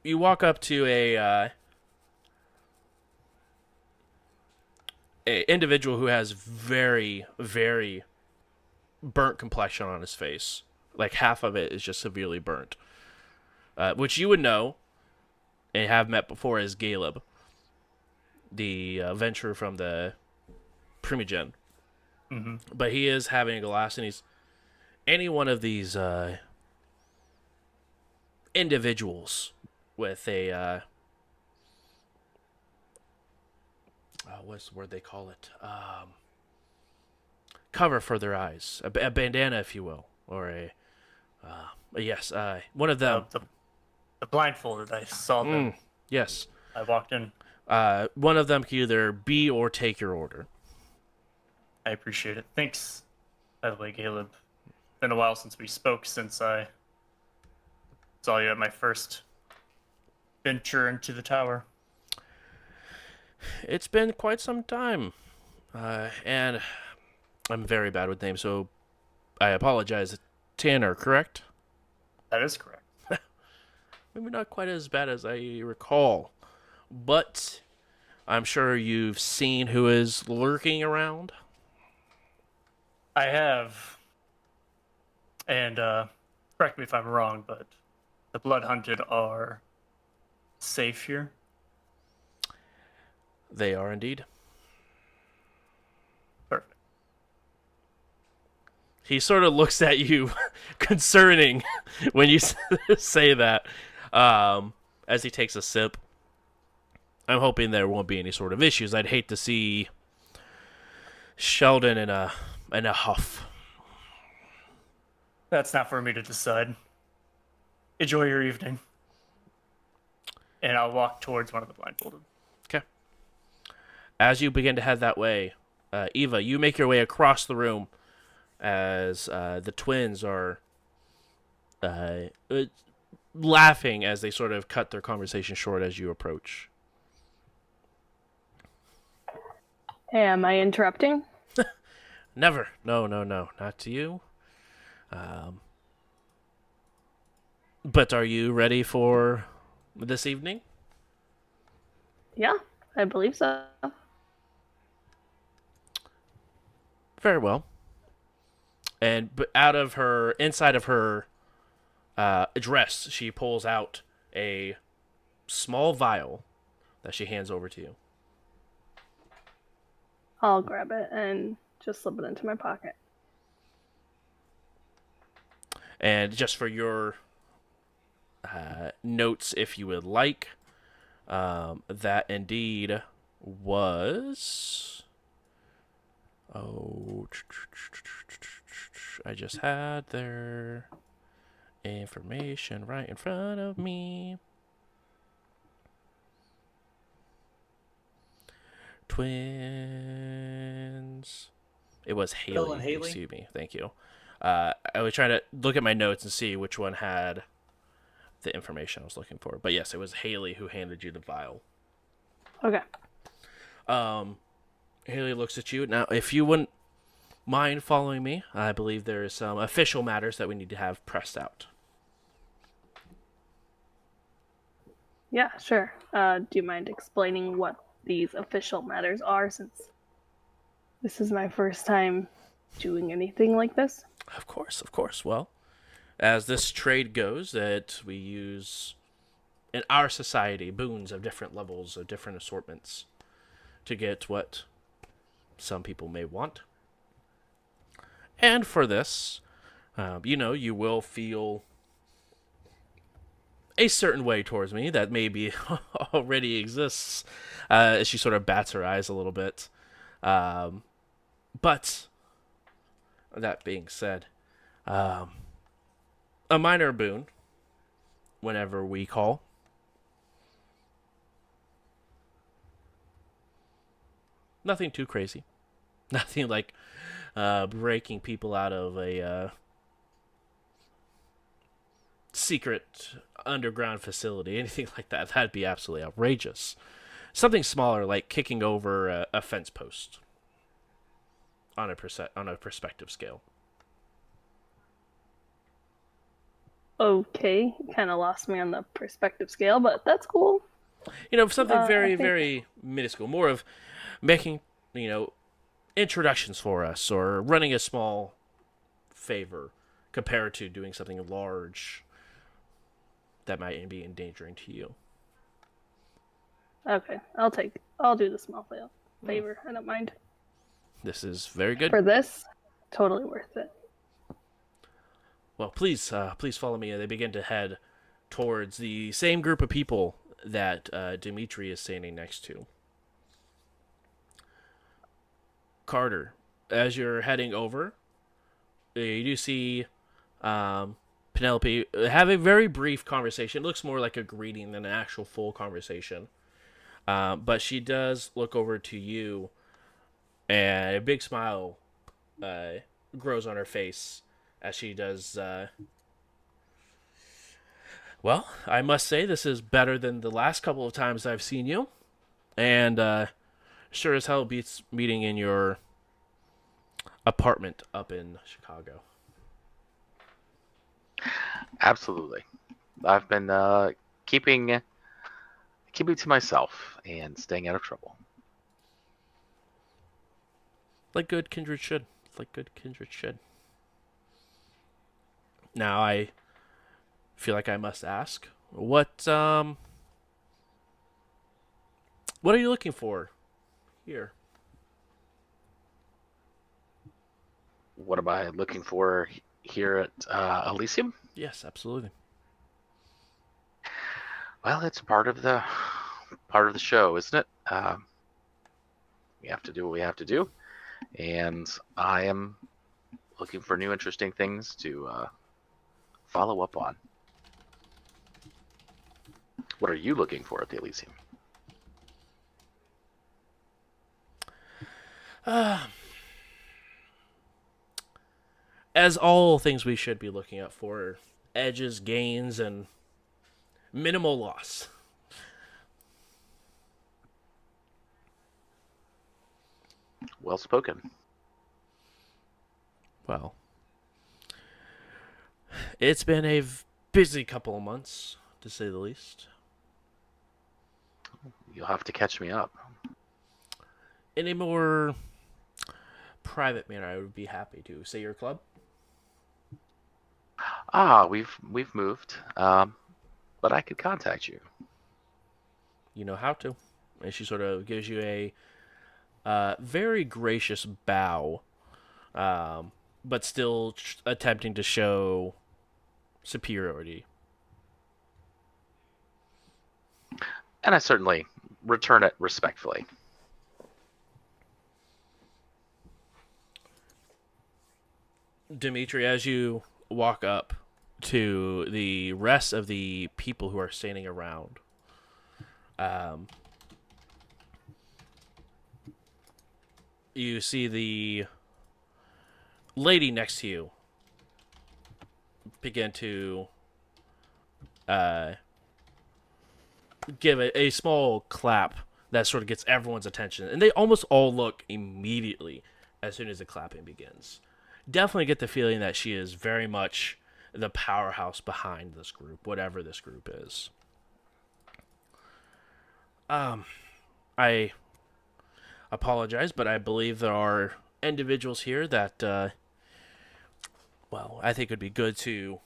You walk up to a individual who has very, very burnt complexion on his face. Like half of it is just severely burnt, which you would know and have met before as Caleb, the venturer from the Primogen. Mm-hmm. But he is having a glass, and he's any one of these individuals with a what's the word they call it? Cover for their eyes, a bandana, if you will, or yes, one of them. The blindfolded, I saw them. Yes, I walked in. one of them can either be or take your order. I appreciate it. Thanks, by the way, Caleb. Been a while since we spoke, since I saw you at my first venture into the tower. It's been quite some time, and I'm very bad with names, so I apologize. Tanner, correct? That is correct. Maybe not quite as bad as I recall, but I'm sure you've seen who is lurking around. I have. And correct me if I'm wrong, but the Blood Hunted are safe here. They are indeed. Perfect. He sort of looks at you concerning when you say that as he takes a sip. I'm hoping there won't be any sort of issues. I'd hate to see Sheldon in a huff. That's not for me to decide. Enjoy your evening. And I'll walk towards one of the blindfolded. Okay. As you begin to head that way, Eva, you make your way across the room as the twins are laughing as they sort of cut their conversation short as you approach. Am I interrupting? Never. No, not to you. But are you ready for this evening? Yeah, I believe so. Very well. And inside of her dress, she pulls out a small vial that she hands over to you. I'll grab it and just slip it into my pocket. And just for your notes, if you would like, that indeed was... I just had their information right in front of me. Twins. It was Bill and Haley. Haley? Excuse me. Thank you. I was trying to look at my notes and see which one had the information I was looking for. But yes, it was Haley who handed you the vial. Okay. Haley looks at you. Now, if you wouldn't mind following me, I believe there is some official matters that we need to have pressed out. Yeah, sure. Do you mind explaining what these official matters are, since this is my first time doing anything like this? Of course. Well, as this trade goes, that we use in our society boons of different levels, of different assortments, to get what some people may want. And for this, you will feel a certain way towards me that maybe already exists, as she sort of bats her eyes a little bit. But that being said, a minor boon whenever we call. Nothing too crazy. Nothing like breaking people out of a secret underground facility, anything like that. That'd be absolutely outrageous. Something smaller, like kicking over a fence post on a perspective scale. Okay, kind of lost me on the perspective scale, but that's cool. Something very, I think- very minuscule. More of making, introductions for us or running a small favor compared to doing something large that might be endangering to you. Okay, I'll do the small favor. I don't mind. This is very good. For this, totally worth it. Well, please follow me. They begin to head towards the same group of people that Dimitri is standing next to. Carter, as you're heading over, you do see Penelope have a very brief conversation. It looks more like a greeting than an actual full conversation. But she does look over to you, and a big smile grows on her face as she does. Well, I must say this is better than the last couple of times I've seen you, and sure as hell beats meeting in your apartment up in Chicago. Absolutely. I've been keeping to myself and staying out of trouble. Like good kindred should. Like good kindred should. Now I feel like I must ask, what are you looking for here? What am I looking for here at Elysium? Yes, absolutely. Well, it's part of the show, isn't it? We have to do what we have to do, and I am looking for new, interesting things to follow up on. What are you looking for at the Elysium? As all things we should be looking out for, edges, gains, and minimal loss. Well spoken. Well, it's been a busy couple of months, to say the least. You'll have to catch me up. In a more private manner, I would be happy to. Say your club? We've moved, but I could contact you. You know how to. And she sort of gives you a very gracious bow, but still attempting to show superiority. And I certainly return it respectfully. Dimitri, as you walk up to the rest of the people who are standing around, you see the lady next to you begin to give a small clap that sort of gets everyone's attention. And they almost all look immediately as soon as the clapping begins. Definitely get the feeling that she is very much the powerhouse behind this group, whatever this group is. I apologize, but I believe there are individuals here that, well, I think would be good to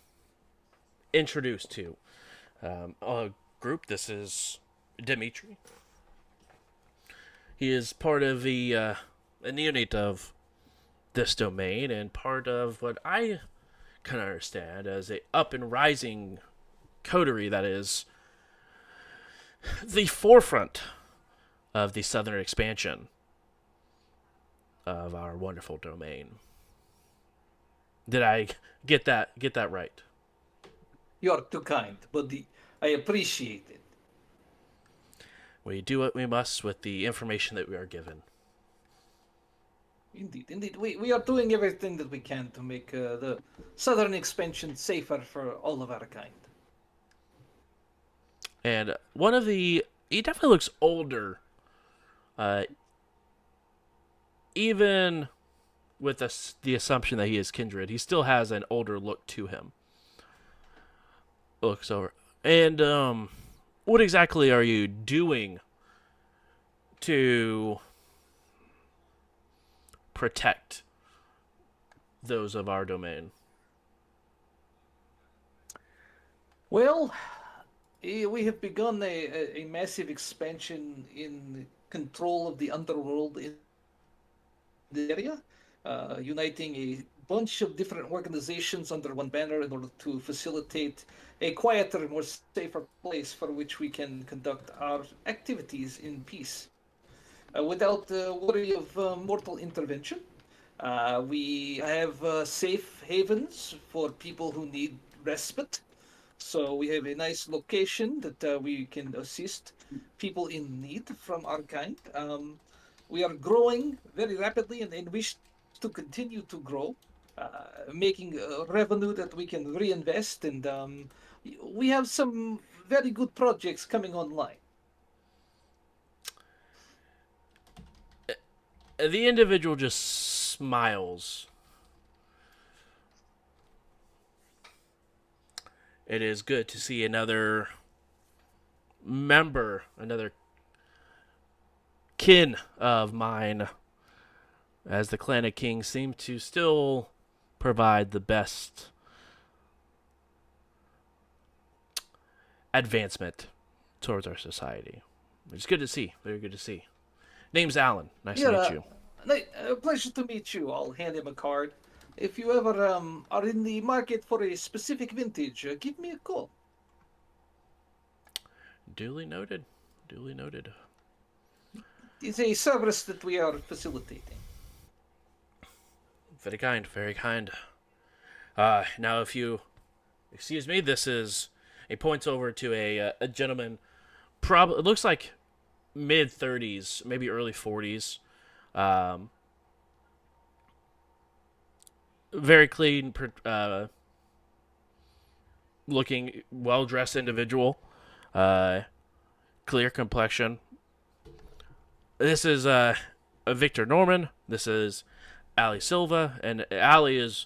introduce to. A group, this is Dimitri. He is part of the a neonate of this domain and part of what I can understand as a up and rising coterie that is the forefront of the southern expansion of our wonderful domain. Did I get that right? You're too kind, buddy. I appreciate it. We do what we must with the information that we are given. Indeed. We are doing everything that we can to make the southern expansion safer for all of our kind. And one of the... He definitely looks older. Even with the assumption that he is kindred, he still has an older look to him. Looks over. And, what exactly are you doing to protect those of our domain? Well, we have begun a massive expansion in control of the underworld in the area, uniting a bunch of different organizations under one banner in order to facilitate a quieter and more safer place for which we can conduct our activities in peace without the worry of mortal intervention. We have safe havens for people who need respite. So we have a nice location that we can assist people in need from our kind. We are growing very rapidly and wish to continue to grow, making revenue that we can reinvest. And we have some very good projects coming online. The individual just smiles. It is good to see another member, another kin of mine, as the Clan of Kings seem to still provide the best advancement towards our society. It's good to see. Very good to see. Name's Alan. Nice to meet you. Pleasure to meet you. I'll hand him a card. If you ever are in the market for a specific vintage, give me a call. Duly noted. Duly noted. It's a service that we are facilitating. Very kind. Very kind. Now, if you excuse me, this is. He points over to a gentleman. It looks like mid 30s, maybe early 40s. Very clean, looking, well dressed individual. Clear complexion. This is Victor Norman. This is Ali Silva, and Ali is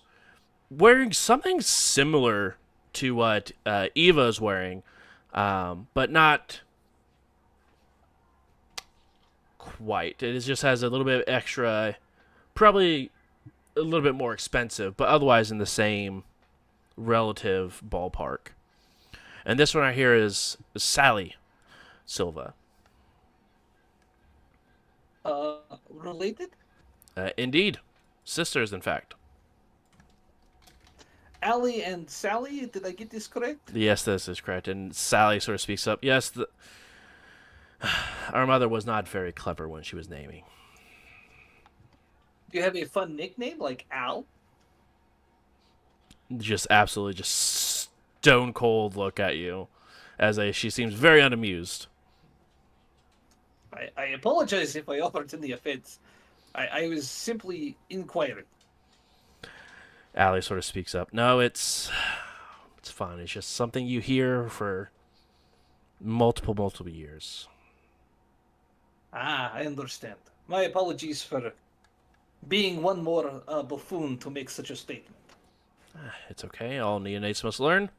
wearing something similar to what Eva is wearing, but not quite. It just has a little bit extra, probably a little bit more expensive, but otherwise in the same relative ballpark. And this one right here is Sally Silva. Related? Indeed. Sisters, in fact. Allie and Sally, did I get this correct? Yes, this is correct. And Sally sort of speaks up. Yes, our mother was not very clever when she was naming. Do you have a fun nickname like Al? Just absolutely just stone cold look at you as she seems very unamused. I apologize if I offered any offense. I was simply inquiring. Allie sort of speaks up. No, it's fine. It's just something you hear for multiple years. I understand. My apologies for being one more buffoon to make such a statement. It's okay. All neonates must learn.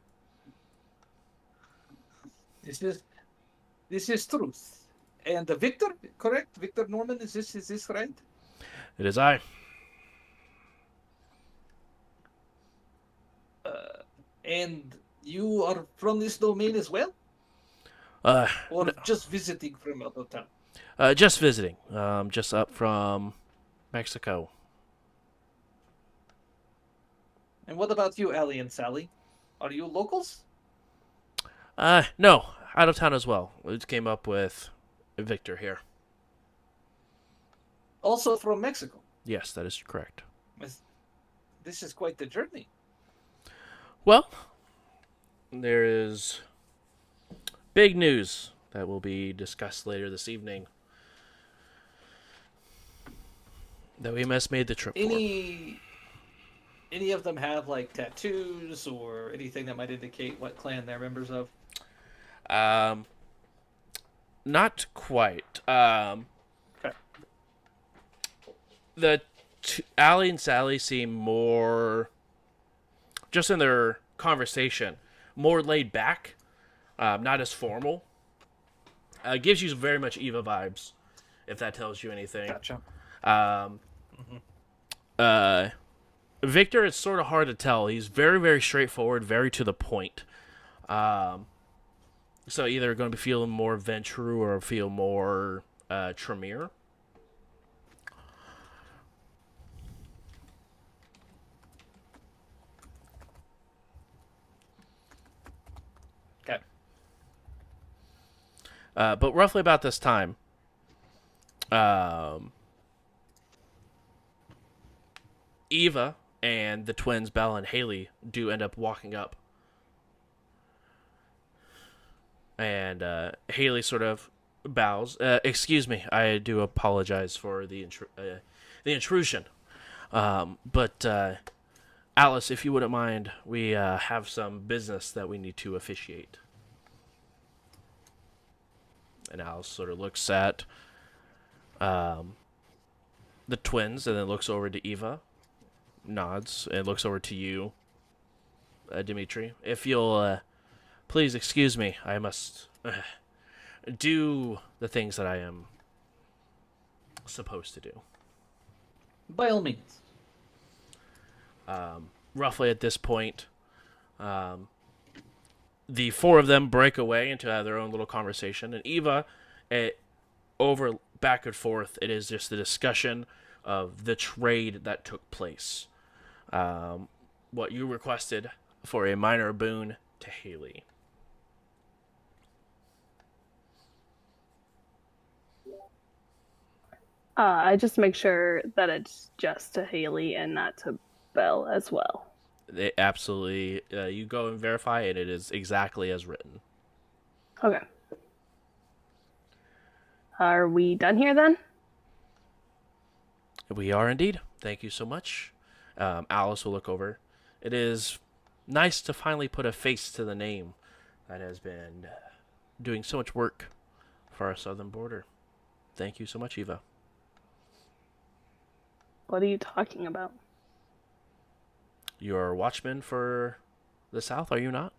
This is truth. And Victor, correct? Victor Norman, is this right? It is I. And you are from this domain as well? Or No, just visiting from out of town? just visiting. Just up from Mexico. And what about you, Allie and Sally? Are you locals? No, out of town as well. We just came up with Victor here. Also from Mexico? Yes, that is correct. This is quite the journey. Well, there is big news that will be discussed later this evening that we must made the trip for. Any of them have like tattoos or anything that might indicate what clan they're members of? Not quite. Okay. Allie and Sally seem more, just in their conversation, more laid back, not as formal. Gives you very much Eva vibes, if that tells you anything. Gotcha. Victor, it's sort of hard to tell. He's very, very straightforward, very to the point. So either going to be feeling more Ventrue or feel more Tremere. But roughly about this time, um, Eva and the twins, Belle and Haley, do end up walking up. And Haley sort of bows. Excuse me, I do apologize for the intrusion. But Alice, if you wouldn't mind, we have some business that we need to officiate. And Alice sort of looks at the twins and then looks over to Eva, nods, and looks over to you, Dimitri. If you'll please excuse me, I must do the things that I am supposed to do. By all means. Roughly at this point, the four of them break away into their own little conversation, and Eva, over back and forth, it is just the discussion of the trade that took place. What you requested for a minor boon to Haley. I just make sure that it's just to Haley and not to Belle as well. They absolutely, you go and verify, and it is exactly as written. Okay. Are we done here then? We are indeed. Thank you so much. Alice will look over. It is nice to finally put a face to the name that has been doing so much work for our southern border. Thank you so much, Eva. What are you talking about? You're a watchman for the South, are you not?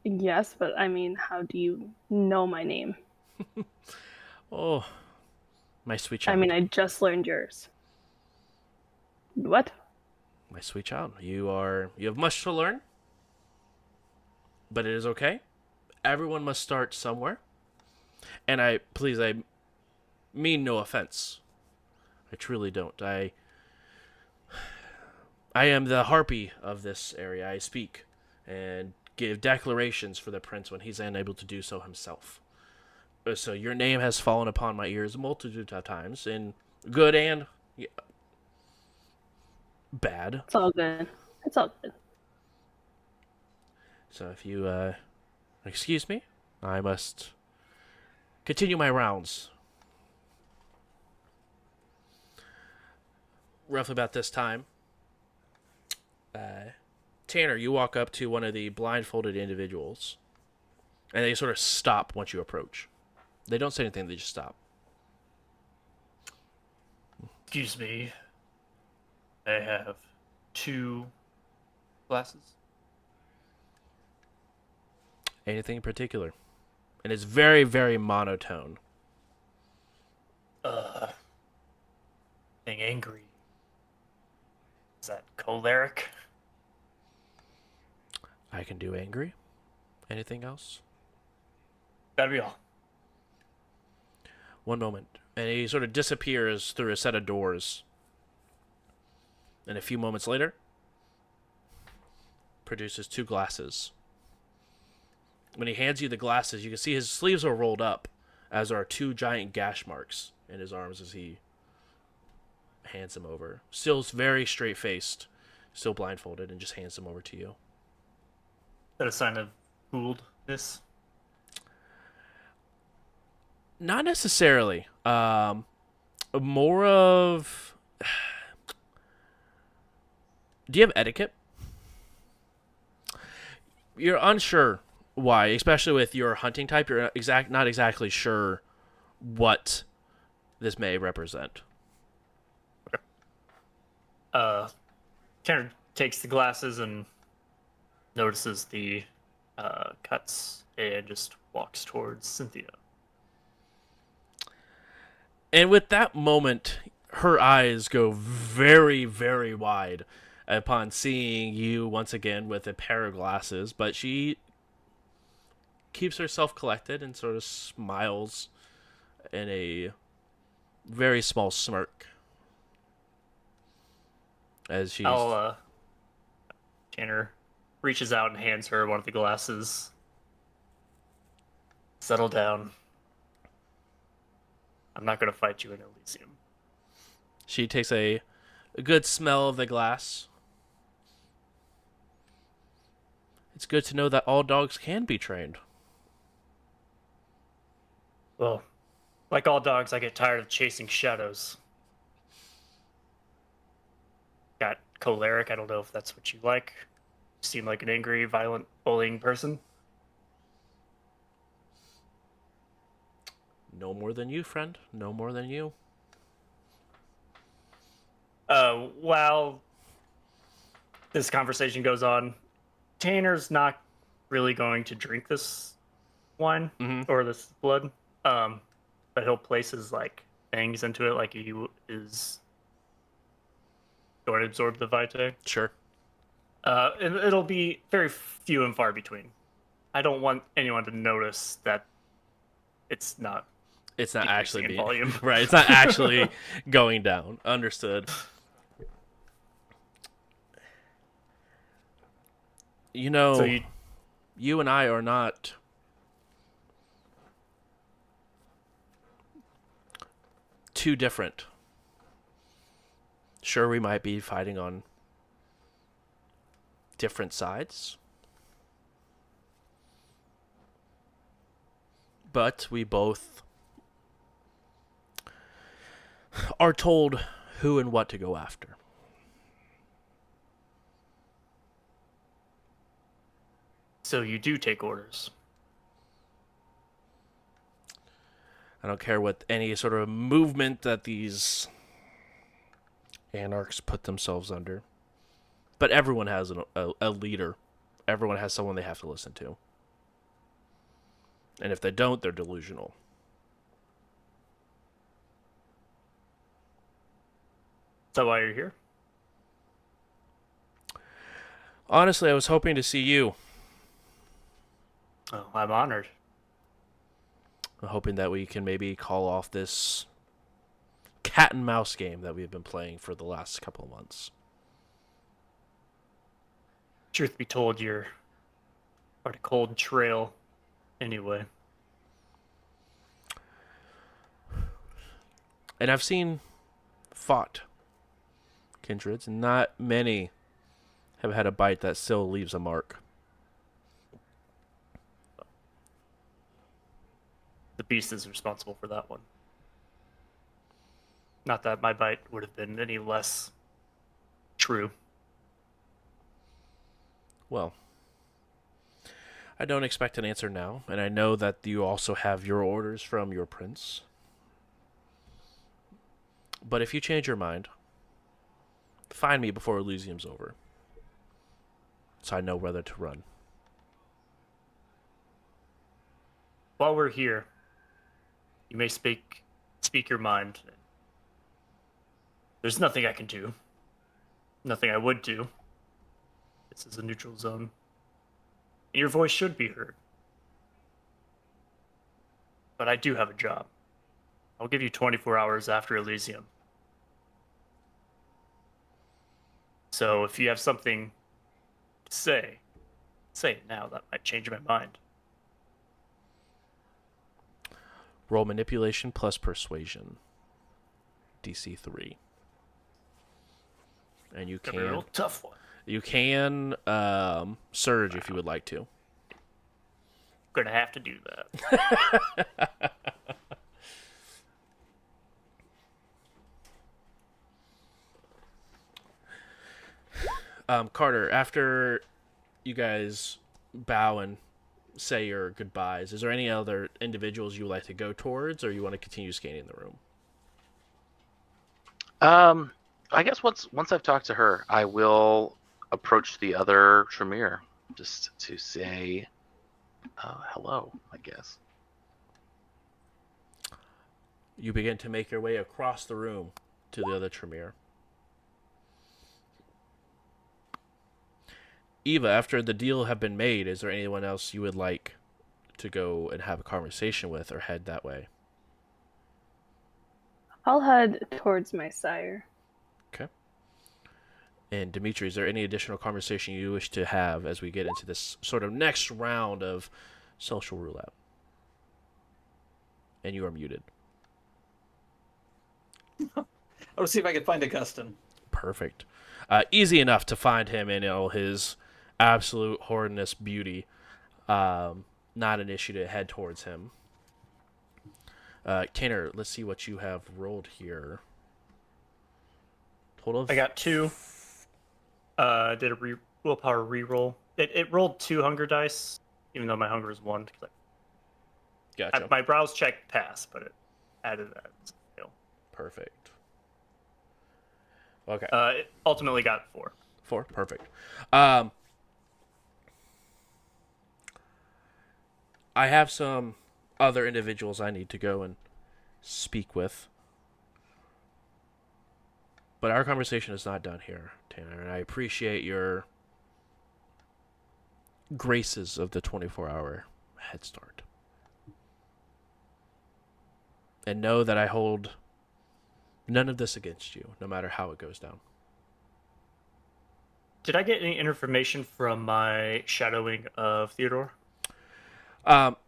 Yes, but I mean, how do you know my name? Oh, my sweet I child. mean, I just learned yours. What? My sweet child. You have much to learn, but it is okay. Everyone must start somewhere. And I mean no offense. I truly don't. I am the harpy of this area. I speak and give declarations for the prince when he's unable to do so himself. So your name has fallen upon my ears a multitude of times, in good and bad. It's all good. It's all good. So if you excuse me, I must continue my rounds. Roughly about this time, Tanner, you walk up to one of the blindfolded individuals, and they sort of stop once you approach. They don't say anything, they just stop. Excuse me. I have 2 glasses. Anything in particular? And it's very, very monotone. Being angry. Is that choleric? I can do angry. Anything else? That'd be all. One moment. And he sort of disappears through a set of doors. And a few moments later, produces 2 glasses. When he hands you the glasses, you can see his sleeves are rolled up, as are 2 giant gash marks in his arms as he hands them over. Still very straight-faced, still blindfolded, and just hands them over to you. Is that a sign of fooledness? Not necessarily. More of... Do you have etiquette? You're unsure why, especially with your hunting type. You're not exactly sure what this may represent. Tanner takes the glasses and notices the cuts and just walks towards Cynthia. And with that moment, her eyes go very, very wide upon seeing you once again with a pair of glasses, but she keeps herself collected and sort of smiles in a very small smirk as she's... Tanner reaches out and hands her one of the glasses. Settle down. I'm not going to fight you in Elysium. She takes a good smell of the glass. It's good to know that all dogs can be trained. Well, like all dogs, I get tired of chasing shadows. Got choleric. I don't know if that's what you like. Seem like an angry, violent, bullying person. No more than you, friend. No more than you. While this conversation goes on, Tanner's not really going to drink this wine or this blood. But he'll place his like things into it, like he is going to absorb the vitae. Sure. And it'll be very few and far between. I don't want anyone to notice that it's not. It's not actually in being volume. Right. It's not actually going down. Understood. You know, So you and I are not too different. Sure, we might be fighting on different sides, but we both are told who and what to go after. So you do take orders. I don't care what any sort of movement that these anarchs put themselves under. But everyone has a leader. Everyone has someone they have to listen to. And if they don't, they're delusional. Is that why you're here? Honestly, I was hoping to see you. Oh, I'm honored. I'm hoping that we can maybe call off this cat and mouse game that we've been playing for the last couple of months. Truth be told, you're on a cold trail anyway. And I've seen fought kindreds, and not many have had a bite that still leaves a mark. The beast is responsible for that one. Not that my bite would have been any less true. Well, I don't expect an answer now, and I know that you also have your orders from your prince. But if you change your mind, find me before Elysium's over, so I know whether to run. While we're here, you may speak your mind. There's nothing I can do. Nothing I would do. This is a neutral zone. And your voice should be heard. But I do have a job. I'll give you 24 hours after Elysium. So if you have something to say it now. That might change my mind. Roll manipulation plus persuasion. DC 3. And you Could be a real can tough one. surge if you would like to. Gonna have to do that. Carter, after you guys bow and say your goodbyes, is there any other individuals you would like to go towards, or you want to continue scanning the room? I guess once I've talked to her, I will approach the other Tremere just to say hello, I guess. You begin to make your way across the room to the other Tremere. Eva, after the deal have been made, is there anyone else you would like to go and have a conversation with or head that way? I'll head towards my sire. Okay. And Dimitri, is there any additional conversation you wish to have as we get into this sort of next round of social roulette? and you are muted. I'll see if I can find Augustin. Perfect. Easy enough to find him in all his absolute horrendous beauty. Not an issue to head towards him. Tanner, let's see what you have rolled here. Total of... I got 2. Did a willpower reroll. It rolled 2 hunger dice, even though my hunger is 1. Gotcha. My browse check passed, but it added that. So, Perfect. Okay. it ultimately got 4. 4. Perfect. I have some other individuals I need to go and speak with. But our conversation is not done here, Tanner, and I appreciate your graces of the 24-hour head start. And know that I hold none of this against you, no matter how it goes down. Did I get any information from my shadowing of Theodore?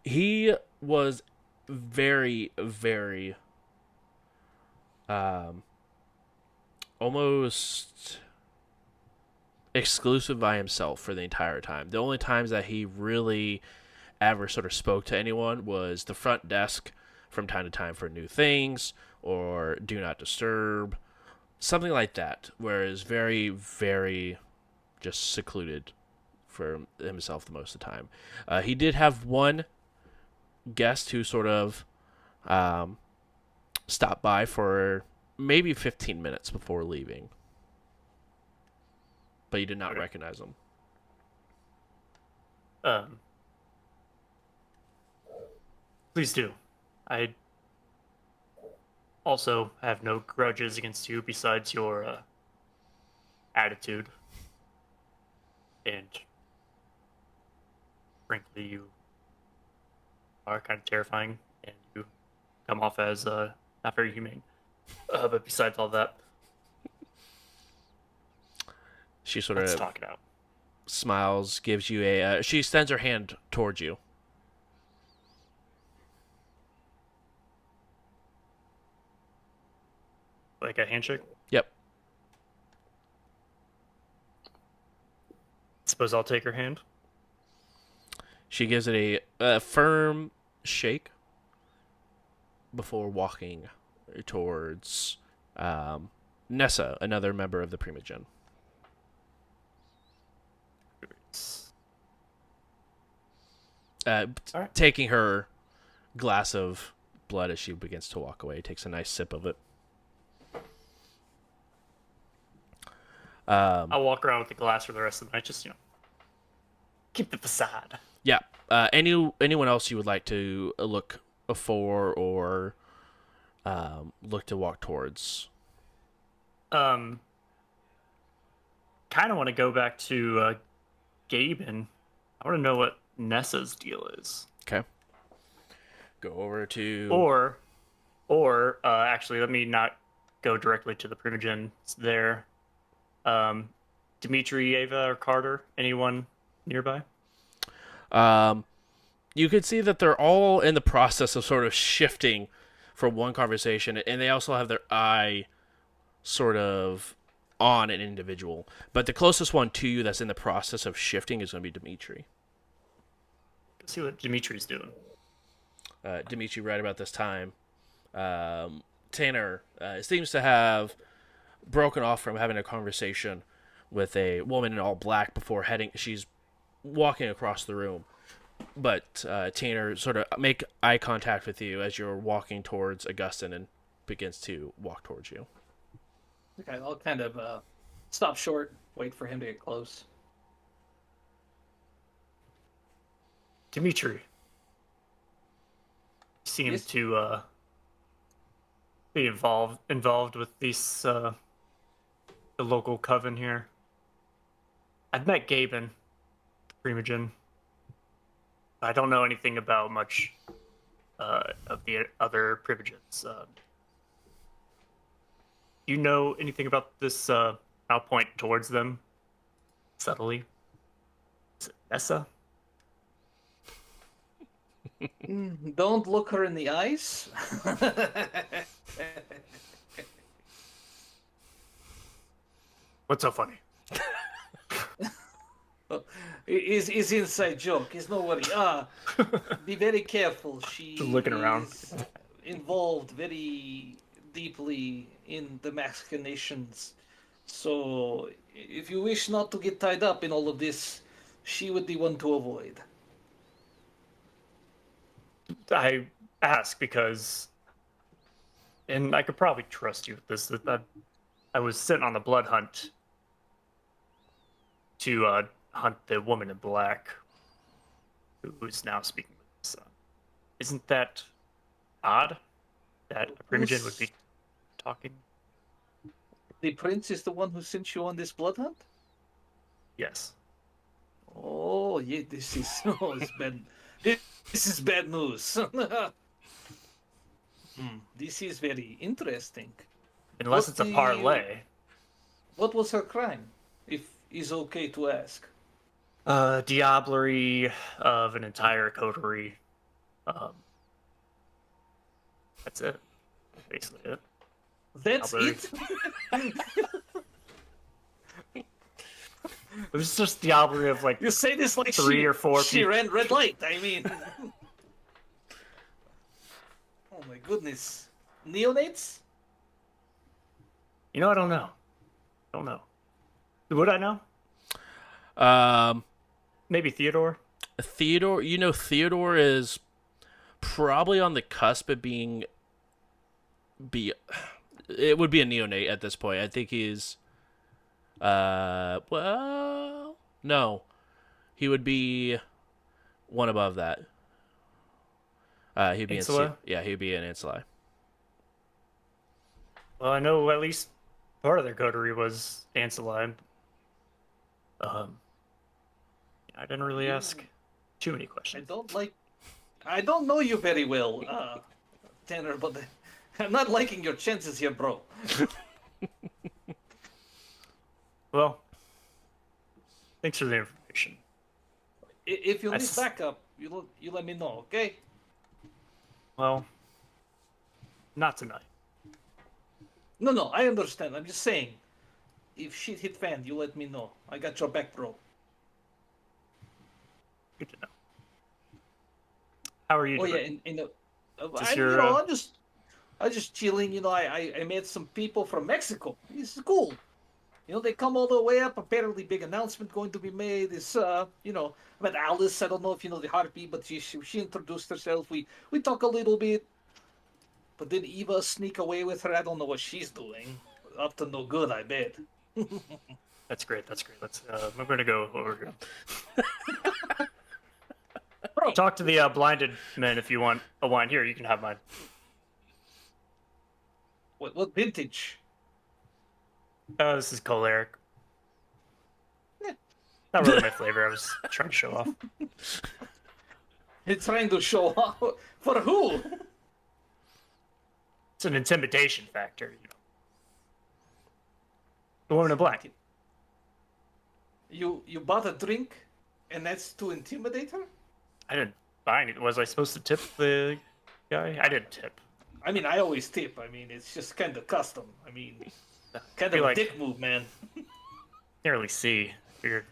He was very, very almost exclusive by himself for the entire time. The only times that he really ever sort of spoke to anyone was the front desk from time to time for new things or do not disturb, something like that, whereas very, very just secluded for himself the most of the time. He did have one guest who sort of stopped by for maybe 15 minutes before leaving, but you did not recognize him. Please do. I also have no grudges against you besides your attitude. And frankly, you are kind of terrifying, and you come off as not very humane. But besides all that, She sort let's of talk it out. smiles, gives you a... she extends her hand towards you. Like a handshake? Yep. Suppose I'll take her hand. She gives it a firm shake before walking towards Nessa, another member of the Primogen. Alright. Taking her glass of blood as she begins to walk away, takes a nice sip of it. I'll walk around with the glass for the rest of the night, just, keep the facade. Yeah. Anyone else you would like to look for or look to walk towards? Kind of want to go back to Gabe, and I want to know what Nessa's deal is. Okay. Go over to... Or actually, let me not go directly to the Primogen there. Dimitri, Ava, or Carter, anyone nearby? You could see that they're all in the process of sort of shifting from one conversation, and they also have their eye sort of on an individual. But the closest one to you that's in the process of shifting is going to be Dimitri. Let's see what Dimitri's doing. Dimitri, right about this time, Tanner seems to have broken off from having a conversation with a woman in all black before heading... she's walking across the room. But Tanner sort of make eye contact with you as you're walking towards Augustin and begins to walk towards you. Okay, I'll kind of stop short, wait for him to get close. Dimitri seems Yes. to be involved with these the local coven here. I've met Gaben, the Primogen. I don't know anything about much of the other privileges. You know anything about this? I'll point towards them subtly. Is it Nessa? Don't look her in the eyes. What's so funny? Is inside joke. It's no worry. Be very careful. She Just looking around. is involved very deeply in the machinations. So, if you wish not to get tied up in all of this, she would be one to avoid. I ask because, and I could probably trust you with this, that I was sent on the blood hunt to hunt the woman in black who's now speaking with us. Isn't that odd that a Primogen would be talking? The prince is the one who sent you on this blood hunt? Yes. Oh, yeah, this is it's bad. This is bad news. This is very interesting. Unless What it's a do you- parlay. What was her crime, if is okay to ask? Diablerie of an entire coterie. That's it. Basically it. That's Diablerie. it? It was just diablerie of like You say this like three or four she people. ran red light. I mean, oh my goodness, neonates? You know, I don't know. Don't know. Would I know? Maybe Theodore. Theodore, Theodore is probably on the cusp of it would be a neonate at this point. I think he's well, no. He would be one above that. He'd be Insula? he'd be an Insula. Well, I know at least part of their coterie was Ancillime. I didn't really ask too many questions. I don't know you very well, Tanner, but I'm not liking your chances here, bro. Well, thanks for the information. If you I need s- backup, you let me know, okay? Well, not tonight. No, I understand. I'm just saying, if shit hit fan, you let me know. I got your back, bro. Good to know. How are you Oh doing? yeah, Just I, your, I'm just chilling. I met some people from Mexico. This is cool. They come all the way up. Apparently, big announcement going to be made. I met Alice. I don't know if you know the harpy, but she introduced herself. We talk a little bit, but then Eva sneak away with her. I don't know what she's doing. Up to no good, I bet. That's great. That's great. I'm going to go over here. Bro, Talk to the blinded men if you want a wine. Here, you can have mine. what vintage? This is choleric. Yeah. Not really my flavor. I was trying to show off. It's trying to show off for who? It's an intimidation factor, The woman in black. You bought a drink, and that's to intimidate her? I didn't buy anything. Was I supposed to tip the guy? I didn't tip. I mean, I always tip. I mean, it's just kind of custom. I mean, kind feel of a like- dick move, man. Can't really see. Figured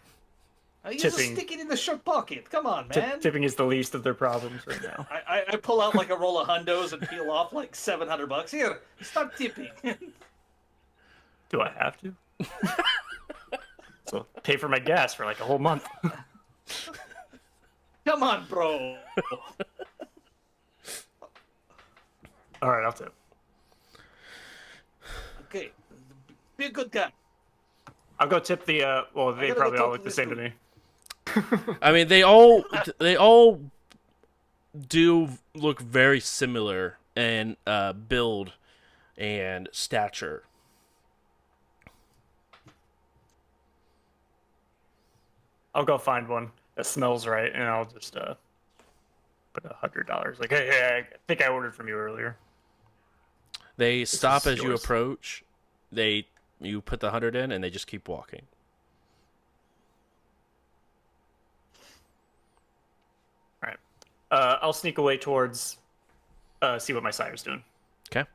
You just Tipping. stick it in the shirt pocket. Come on, man. tipping is the least of their problems right now. I pull out like a roll of hundos and peel off like $700. Here, start tipping. Do I have to? So pay for my gas for like a whole month. Come on, bro. All right, I'll tip. Okay, be a good guy. I'll go tip the. Well, they gotta go probably all talk look to the this same to dude. me. I mean, they all do look very similar in build and stature. I'll go find one that smells right, and I'll just put $100. Like, hey, I think I ordered from you earlier. They stop is as you yours. approach. You put the 100 in, and they just keep walking. All right. I'll sneak away towards see what my sire's doing. Okay.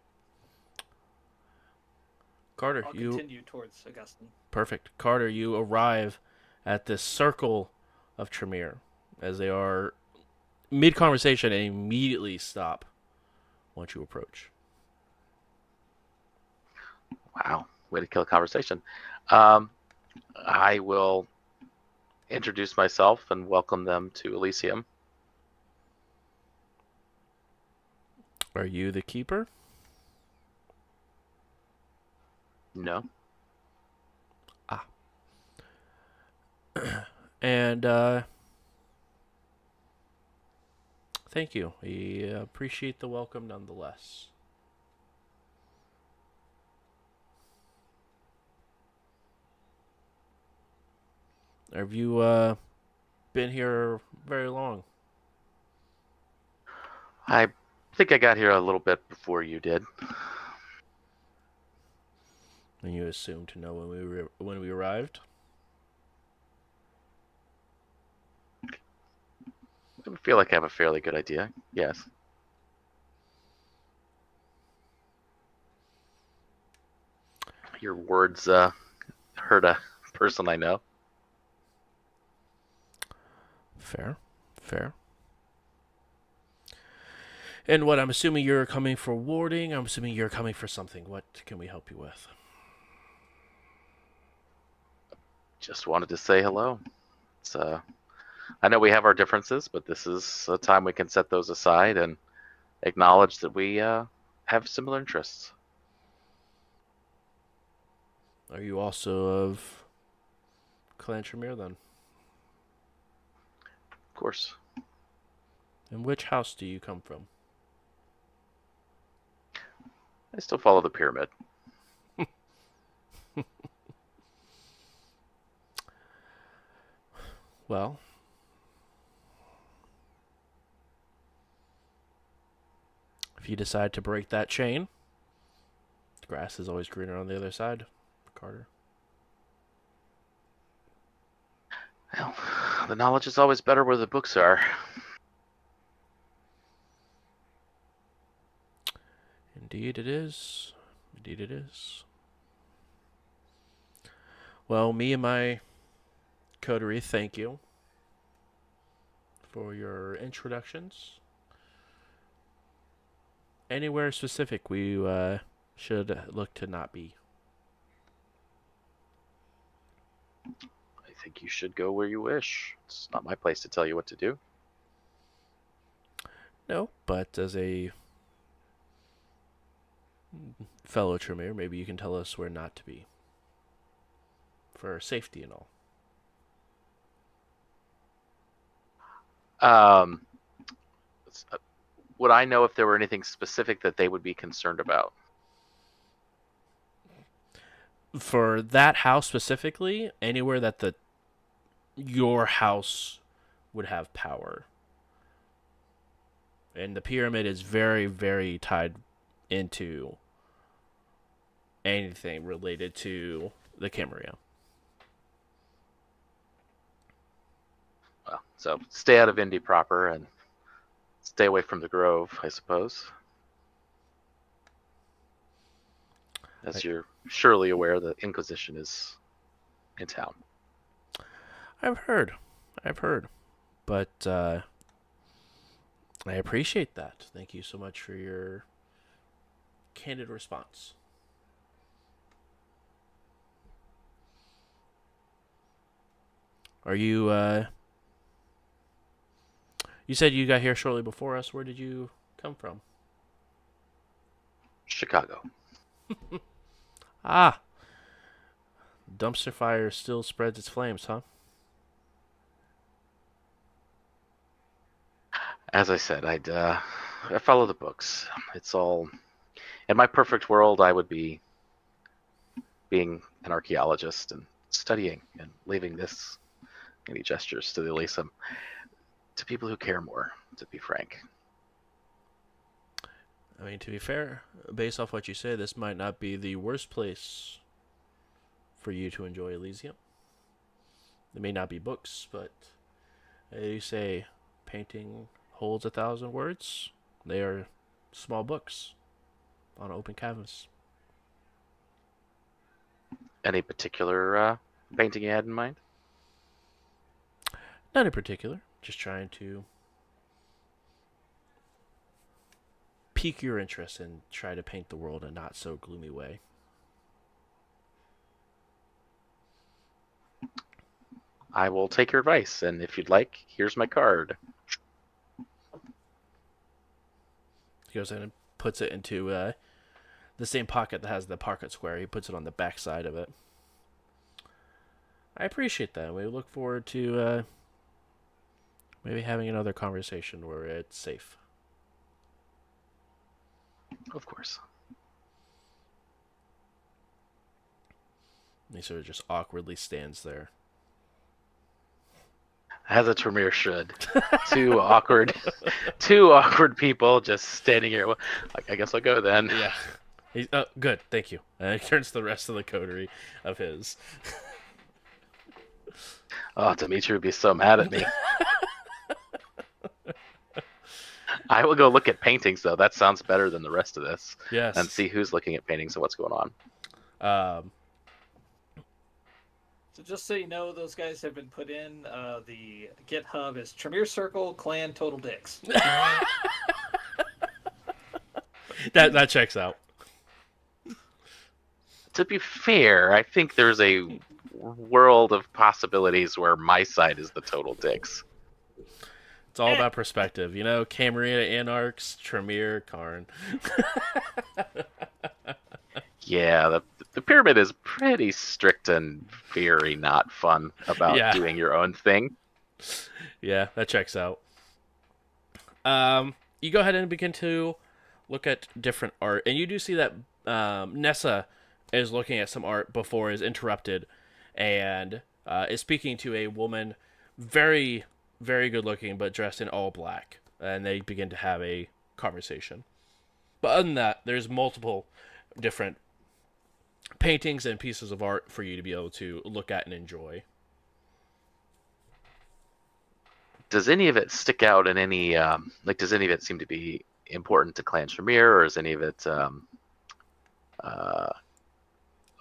Carter, I'll you continue towards Augustine. perfect. Carter, you arrive at this circle of Tremere as they are mid conversation and immediately stop once you approach. Wow, way to kill a conversation. Um, I will introduce myself and welcome them to Elysium. Are you the keeper? No. And thank you. We appreciate the welcome nonetheless. Have you been here very long? I think I got here a little bit before you did. And you assumed to know when we arrived? I feel like I have a fairly good idea. Yes. Your words hurt a person I know. Fair. Fair. And what, I'm assuming you're coming for warding. I'm assuming you're coming for something. What can we help you with? Just wanted to say hello. It's I know we have our differences, but this is a time we can set those aside and acknowledge that we have similar interests. Are you also of Clan Tremere then? Of course. And which house do you come from? I still follow the pyramid. Well, if you decide to break that chain, the grass is always greener on the other side, Carter. Well, the knowledge is always better where the books are. Indeed it is. Indeed it is. Well, me and my coterie thank you for your introductions. Anywhere specific we should look to not be. I think you should go where you wish. It's not my place to tell you what to do. No, but as a fellow Tremere, maybe you can tell us where not to be. For safety and all. Would I know if there were anything specific that they would be concerned about? For that house specifically, anywhere that your house would have power. And the pyramid is very, very tied into anything related to the Camarilla. Well, so stay out of Indy proper and stay away from the Grove, I suppose. As you're surely aware, the Inquisition is in town. I've heard. But I appreciate that. Thank you so much for your candid response. Are you, you said you got here shortly before us. Where did you come from? Chicago. Ah! Dumpster fire still spreads its flames, huh? As I said, I follow the books. It's all in my perfect world. I would be being an archaeologist and studying and leaving this, and he gestures to the Elysium, to people who care more. To be frank, I mean, to be fair, based off what you say, this might not be the worst place for you to enjoy Elysium. There may not be books, but as you say, painting holds 1,000 words. They are small books on open canvas. Any particular painting you had in mind? Not in particular. Just trying to pique your interest and try to paint the world in a not so gloomy way. I will take your advice, and if you'd like, here's my card. He goes in and puts it into the same pocket that has the pocket square. He puts it on the back side of it. I appreciate that. We look forward to maybe having another conversation where it's safe. Of course. And he sort of just awkwardly stands there. As a Tremere should. Two awkward people just standing here. Well, I guess I'll go then. Yeah. He's, good, thank you. And he turns to the rest of the coterie of his. Oh, Dimitri would be so mad at me. I will go look at paintings, though. That sounds better than the rest of this. Yes. And see who's looking at paintings and what's going on. So just so you know, those guys have been put in the GitHub as Tremere Circle Clan Total Dicks. That checks out. To be fair, I think there's a world of possibilities where my side is the total dicks. It's all about perspective. You know, Camarina Anarchs, Tremere, Karn. Yeah, the pyramid is pretty strict and very not fun about doing your own thing. Yeah, that checks out. You go ahead and begin to look at different art, and you do see that Nessa is looking at some art before is interrupted, and is speaking to a woman, very, very good looking, but dressed in all black, and they begin to have a conversation. But other than that, there's multiple different paintings and pieces of art for you to be able to look at and enjoy. Does any of it stick out in any does any of it seem to be important to Clan Tremere, or is any of it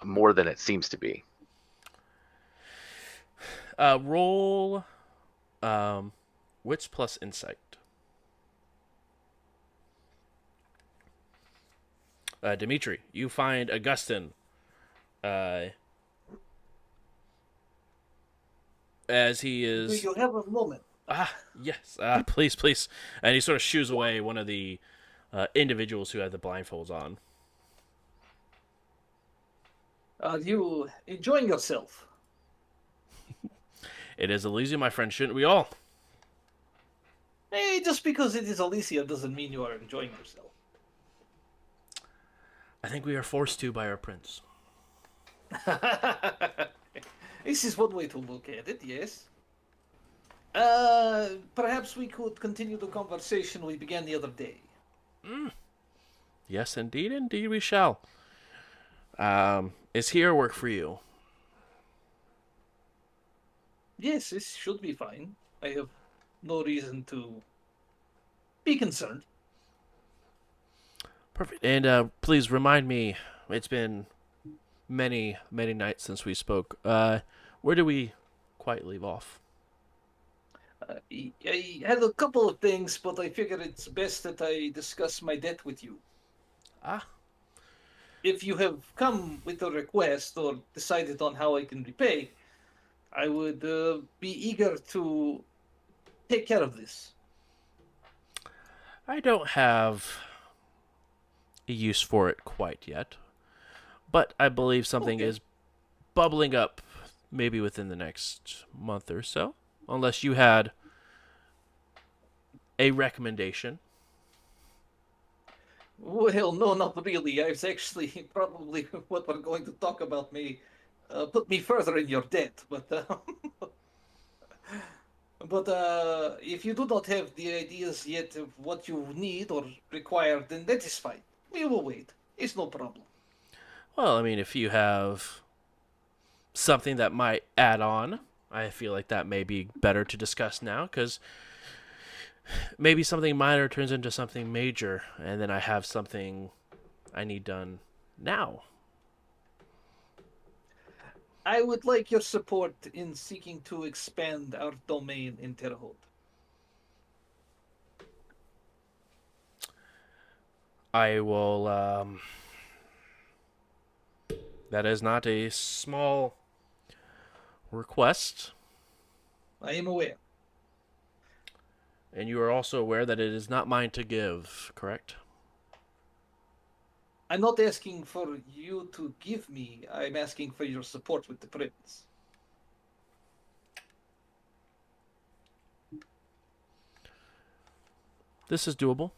more than it seems to be? Roll wits plus insight. Dimitri, you find Augustin as he is... Do you have a moment? Yes. Please. And he sort of shoos away one of the individuals who had the blindfolds on. Are you enjoying yourself? It is Elysium, my friend. Shouldn't we all? Hey, just because it is Elysium doesn't mean you are enjoying yourself. I think we are forced to by our prince. This is one way to look at it, yes. Perhaps we could continue the conversation we began the other day. Yes, indeed we shall. Is here work for you? Yes, this should be fine. I have no reason to be concerned. Perfect. And please remind me, it's been many, many nights since we spoke. Where do we quite leave off? I had a couple of things, but I figured it's best that I discuss my debt with you. If you have come with a request or decided on how I can repay, I would be eager to take care of this. I don't have a use for it quite yet, but I believe something is bubbling up maybe within the next month or so, unless you had a recommendation. Well, no, not really. I was actually probably what we're going to talk about may put me further in your debt, but if you do not have the ideas yet of what you need or require, then that is fine. We will wait. It's no problem. Well, I mean, if you have something that might add on, I feel like that may be better to discuss now, because maybe something minor turns into something major, and then I have something I need done now. I would like your support in seeking to expand our domain in Terre Haute. I will. That is not a small request, I am aware. and you are also aware that it is not mine to give, correct? I'm not asking for you to give me. I'm asking for your support with the prince. This is doable.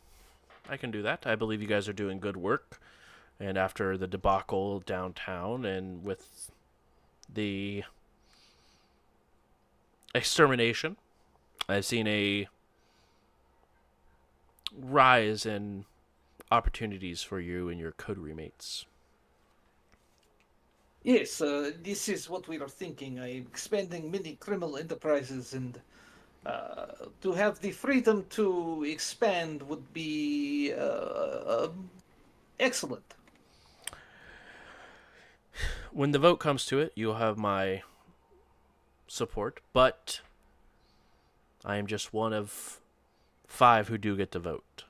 I can do that. I believe you guys are doing good work. And after the debacle downtown and with the extermination, I've seen a rise in opportunities for you and your coterie mates. Yes, this is what we are thinking. I'm expanding many criminal enterprises, and to have the freedom to expand would be excellent. When the vote comes to it, you'll have my support, but I am just one of 5 who do get to vote.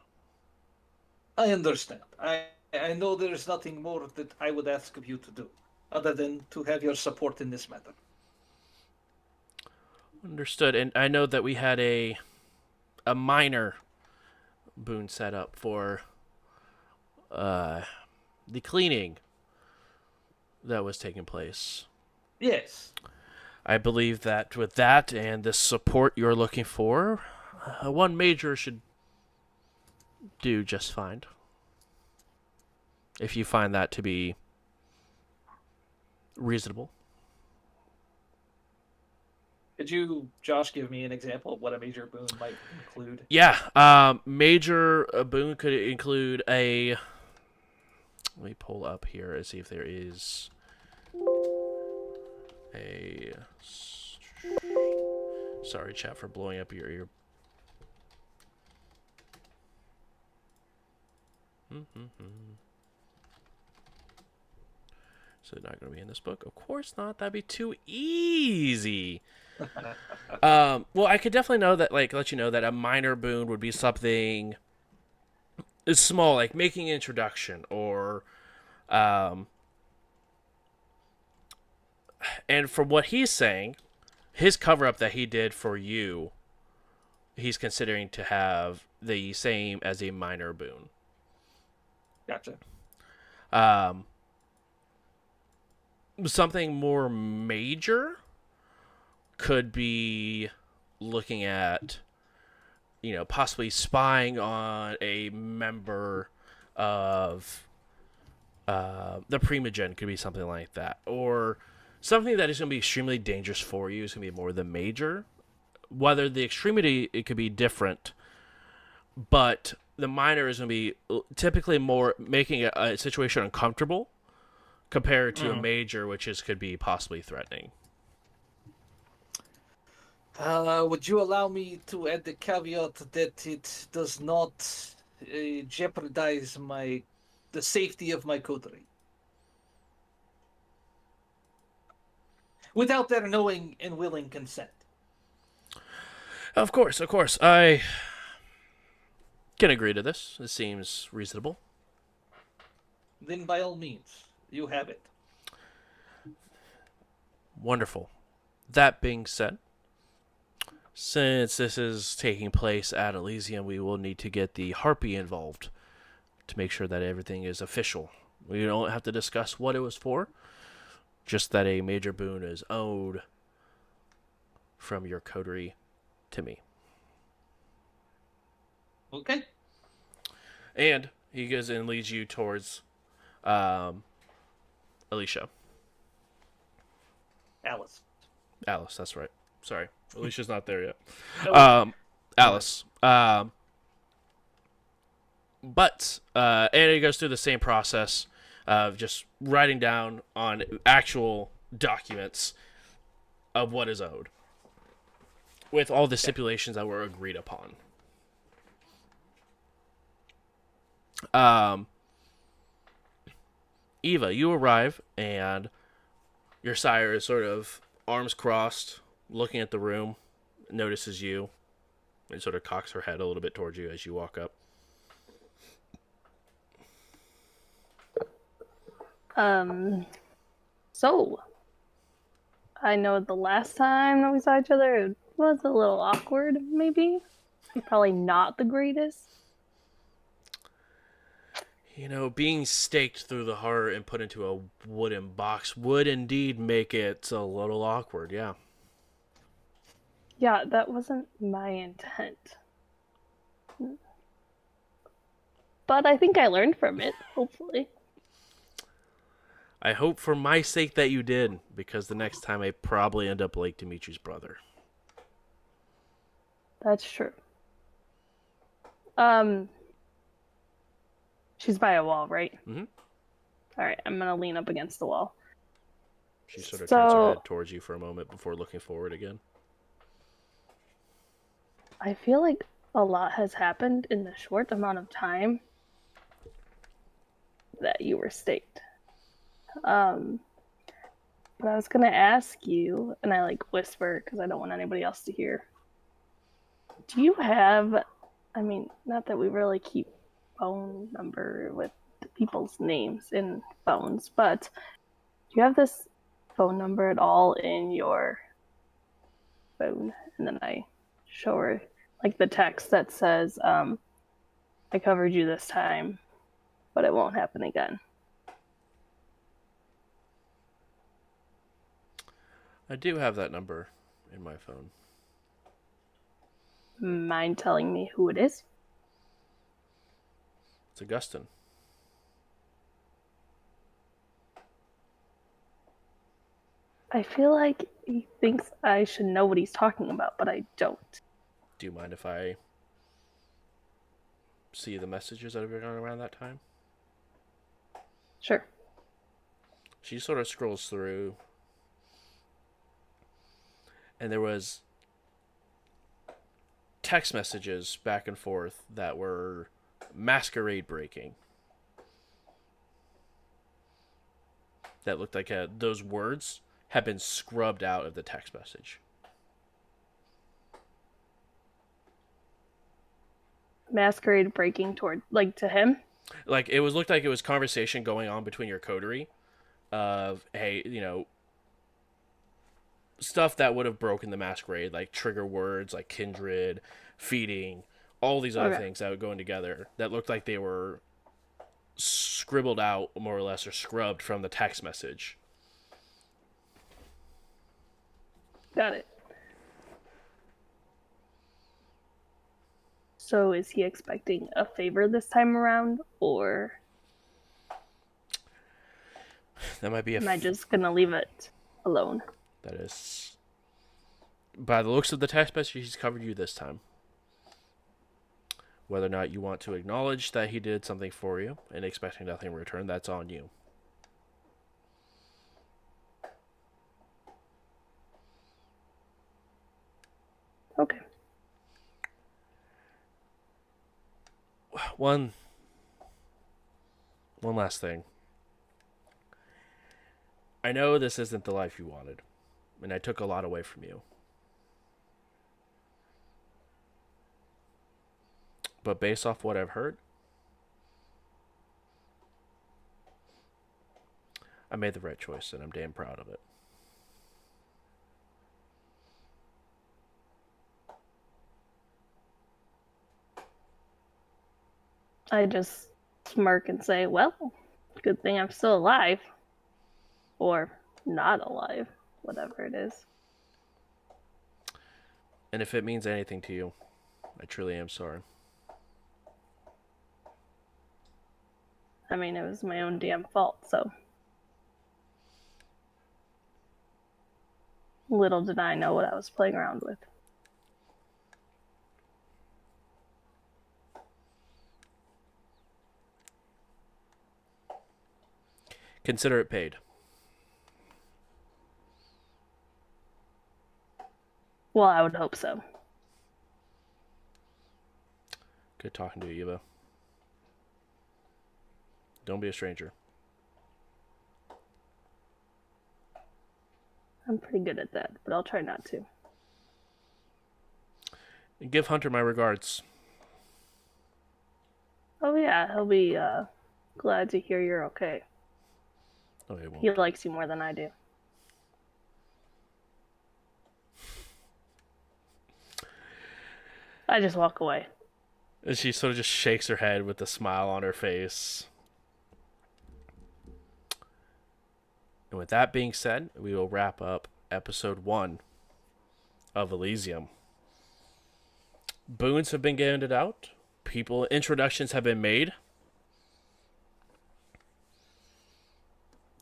I understand. I know there is nothing more that I would ask of you to do, other than to have your support in this matter. Understood. And I know that we had a minor boon set up for the cleaning that was taking place. Yes. I believe that with that and the support you're looking for, one major should do just fine. If you find that to be reasonable. Could you, Josh, give me an example of what a major boon might include? Yeah, major boon could include a. Let me pull up here and see if there is a. Sorry, chat, for blowing up your ear. So not going to be in this book? Of course not. That'd be too easy. Well, I could definitely know that, like, let you know that a minor boon would be something small, like making an introduction, or, and from what he's saying, his cover up that he did for you, he's considering to have the same as a minor boon. Gotcha. Something more major could be looking at, possibly spying on a member of the Primogen, could be something like that. Or something that is going to be extremely dangerous for you is going to be more the major. Whether the extremity, it could be different, but the minor is going to be typically more making a situation uncomfortable compared to a major, which could be possibly threatening. Would you allow me to add the caveat that it does not jeopardize the safety of my coterie? Without their knowing and willing consent. Of course. I can agree to this. This seems reasonable. Then by all means, you have it. Wonderful. That being said, since this is taking place at Elysium, we will need to get the Harpy involved to make sure that everything is official. We don't have to discuss what it was for, just that a major boon is owed from your coterie to me. Okay. And he goes and leads you towards Alicia. Alice, that's right. Sorry. Alicia's not there yet. Alice. And he goes through the same process of just writing down on actual documents of what is owed, with all the stipulations that were agreed upon. Um, Eva, you arrive, and your sire is sort of arms crossed, looking at the room, notices you, and sort of cocks her head a little bit towards you as you walk up. So I know the last time that we saw each other it was a little awkward, maybe. Probably not the greatest. You know, being staked through the heart and put into a wooden box would indeed make it a little awkward, yeah. Yeah, that wasn't my intent. But I think I learned from it, hopefully. I hope for my sake that you did, because the next time I probably end up like Dimitri's brother. That's true. She's by a wall, right? Mm-hmm. All right, I'm gonna lean up against the wall. She sort of turns her So head towards you for a moment before looking forward again. I feel like a lot has happened in the short amount of time that you were staked. But I was gonna ask you, and I like whisper because I don't want anybody else to hear. Do you have, I mean, not that we really keep phone number with people's names in phones, but do you have this phone number at all in your phone? And then I show her like the text that says, I covered you this time, but it won't happen again. I do have that number in my phone. Mind telling me who it is? It's Augustin. I feel like he thinks I should know what he's talking about, but I don't. Do you mind if I see the messages that have been going around that time? Sure. She sort of scrolls through, and there was text messages back and forth that were Masquerade breaking. That looked like those words had been scrubbed out of the text message. Masquerade breaking toward, like, to him? Like, it looked like it was conversation going on between your coterie of, hey, you know, stuff that would have broken the Masquerade, like trigger words like kindred, feeding, all these other things that would go in together that looked like they were scribbled out more or less or scrubbed from the text message. Got it. So is he expecting a favor this time around, or That might be am I just gonna leave it alone? That is, by the looks of the text message, he's covered you this time. Whether or not you want to acknowledge that he did something for you and expecting nothing in return, that's on you. Okay. One last thing. I know this isn't the life you wanted, and I took a lot away from you. But based off what I've heard, I made the right choice, and I'm damn proud of it. I just smirk and say, well, good thing I'm still alive. Or not alive, whatever it is. And if it means anything to you, I truly am sorry. I mean, it was my own damn fault, so. Little did I know what I was playing around with. Consider it paid. Well, I would hope so. Good talking to you, Eva. Don't be a stranger. I'm pretty good at that, but I'll try not to. And give Hunter my regards. Oh yeah, he'll be glad to hear you're okay. Oh, he won't. He likes you more than I do. I just walk away. And she sort of just shakes her head with a smile on her face. And with that being said, we will wrap up episode 1 of Elysium. Boons have been handed out. Introductions have been made.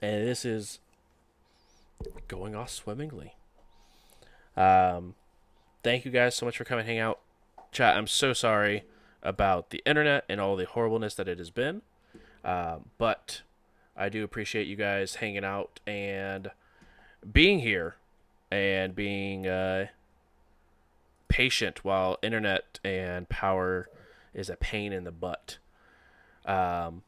And this is going off swimmingly. Thank you guys so much for coming and hang out. Chat, I'm so sorry about the internet and all the horribleness that it has been. But I do appreciate you guys hanging out and being here and being patient while internet and power is a pain in the butt. So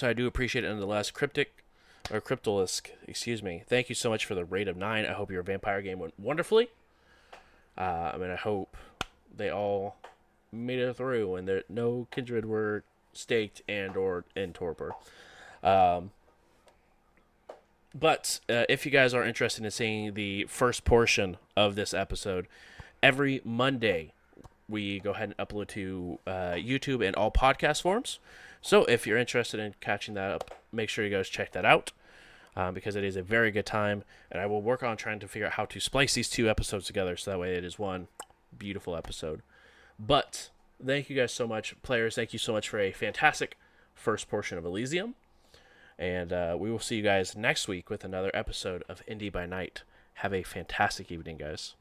I do appreciate it nonetheless. Cryptolisk, excuse me. Thank you so much for the rate of 9. I hope your vampire game went wonderfully. I hope they all made it through and there no kindred were staked and or in torpor. But if you guys are interested in seeing the first portion of this episode, every Monday we go ahead and upload to YouTube and all podcast forms. So if you're interested in catching that up, make sure you guys check that out because it is a very good time. And I will work on trying to figure out how to splice these 2 episodes together so that way it is one beautiful episode. But thank you guys so much, players. Thank you so much for a fantastic first portion of Elysium. And we will see you guys next week with another episode of Indy by Night. Have a fantastic evening, guys.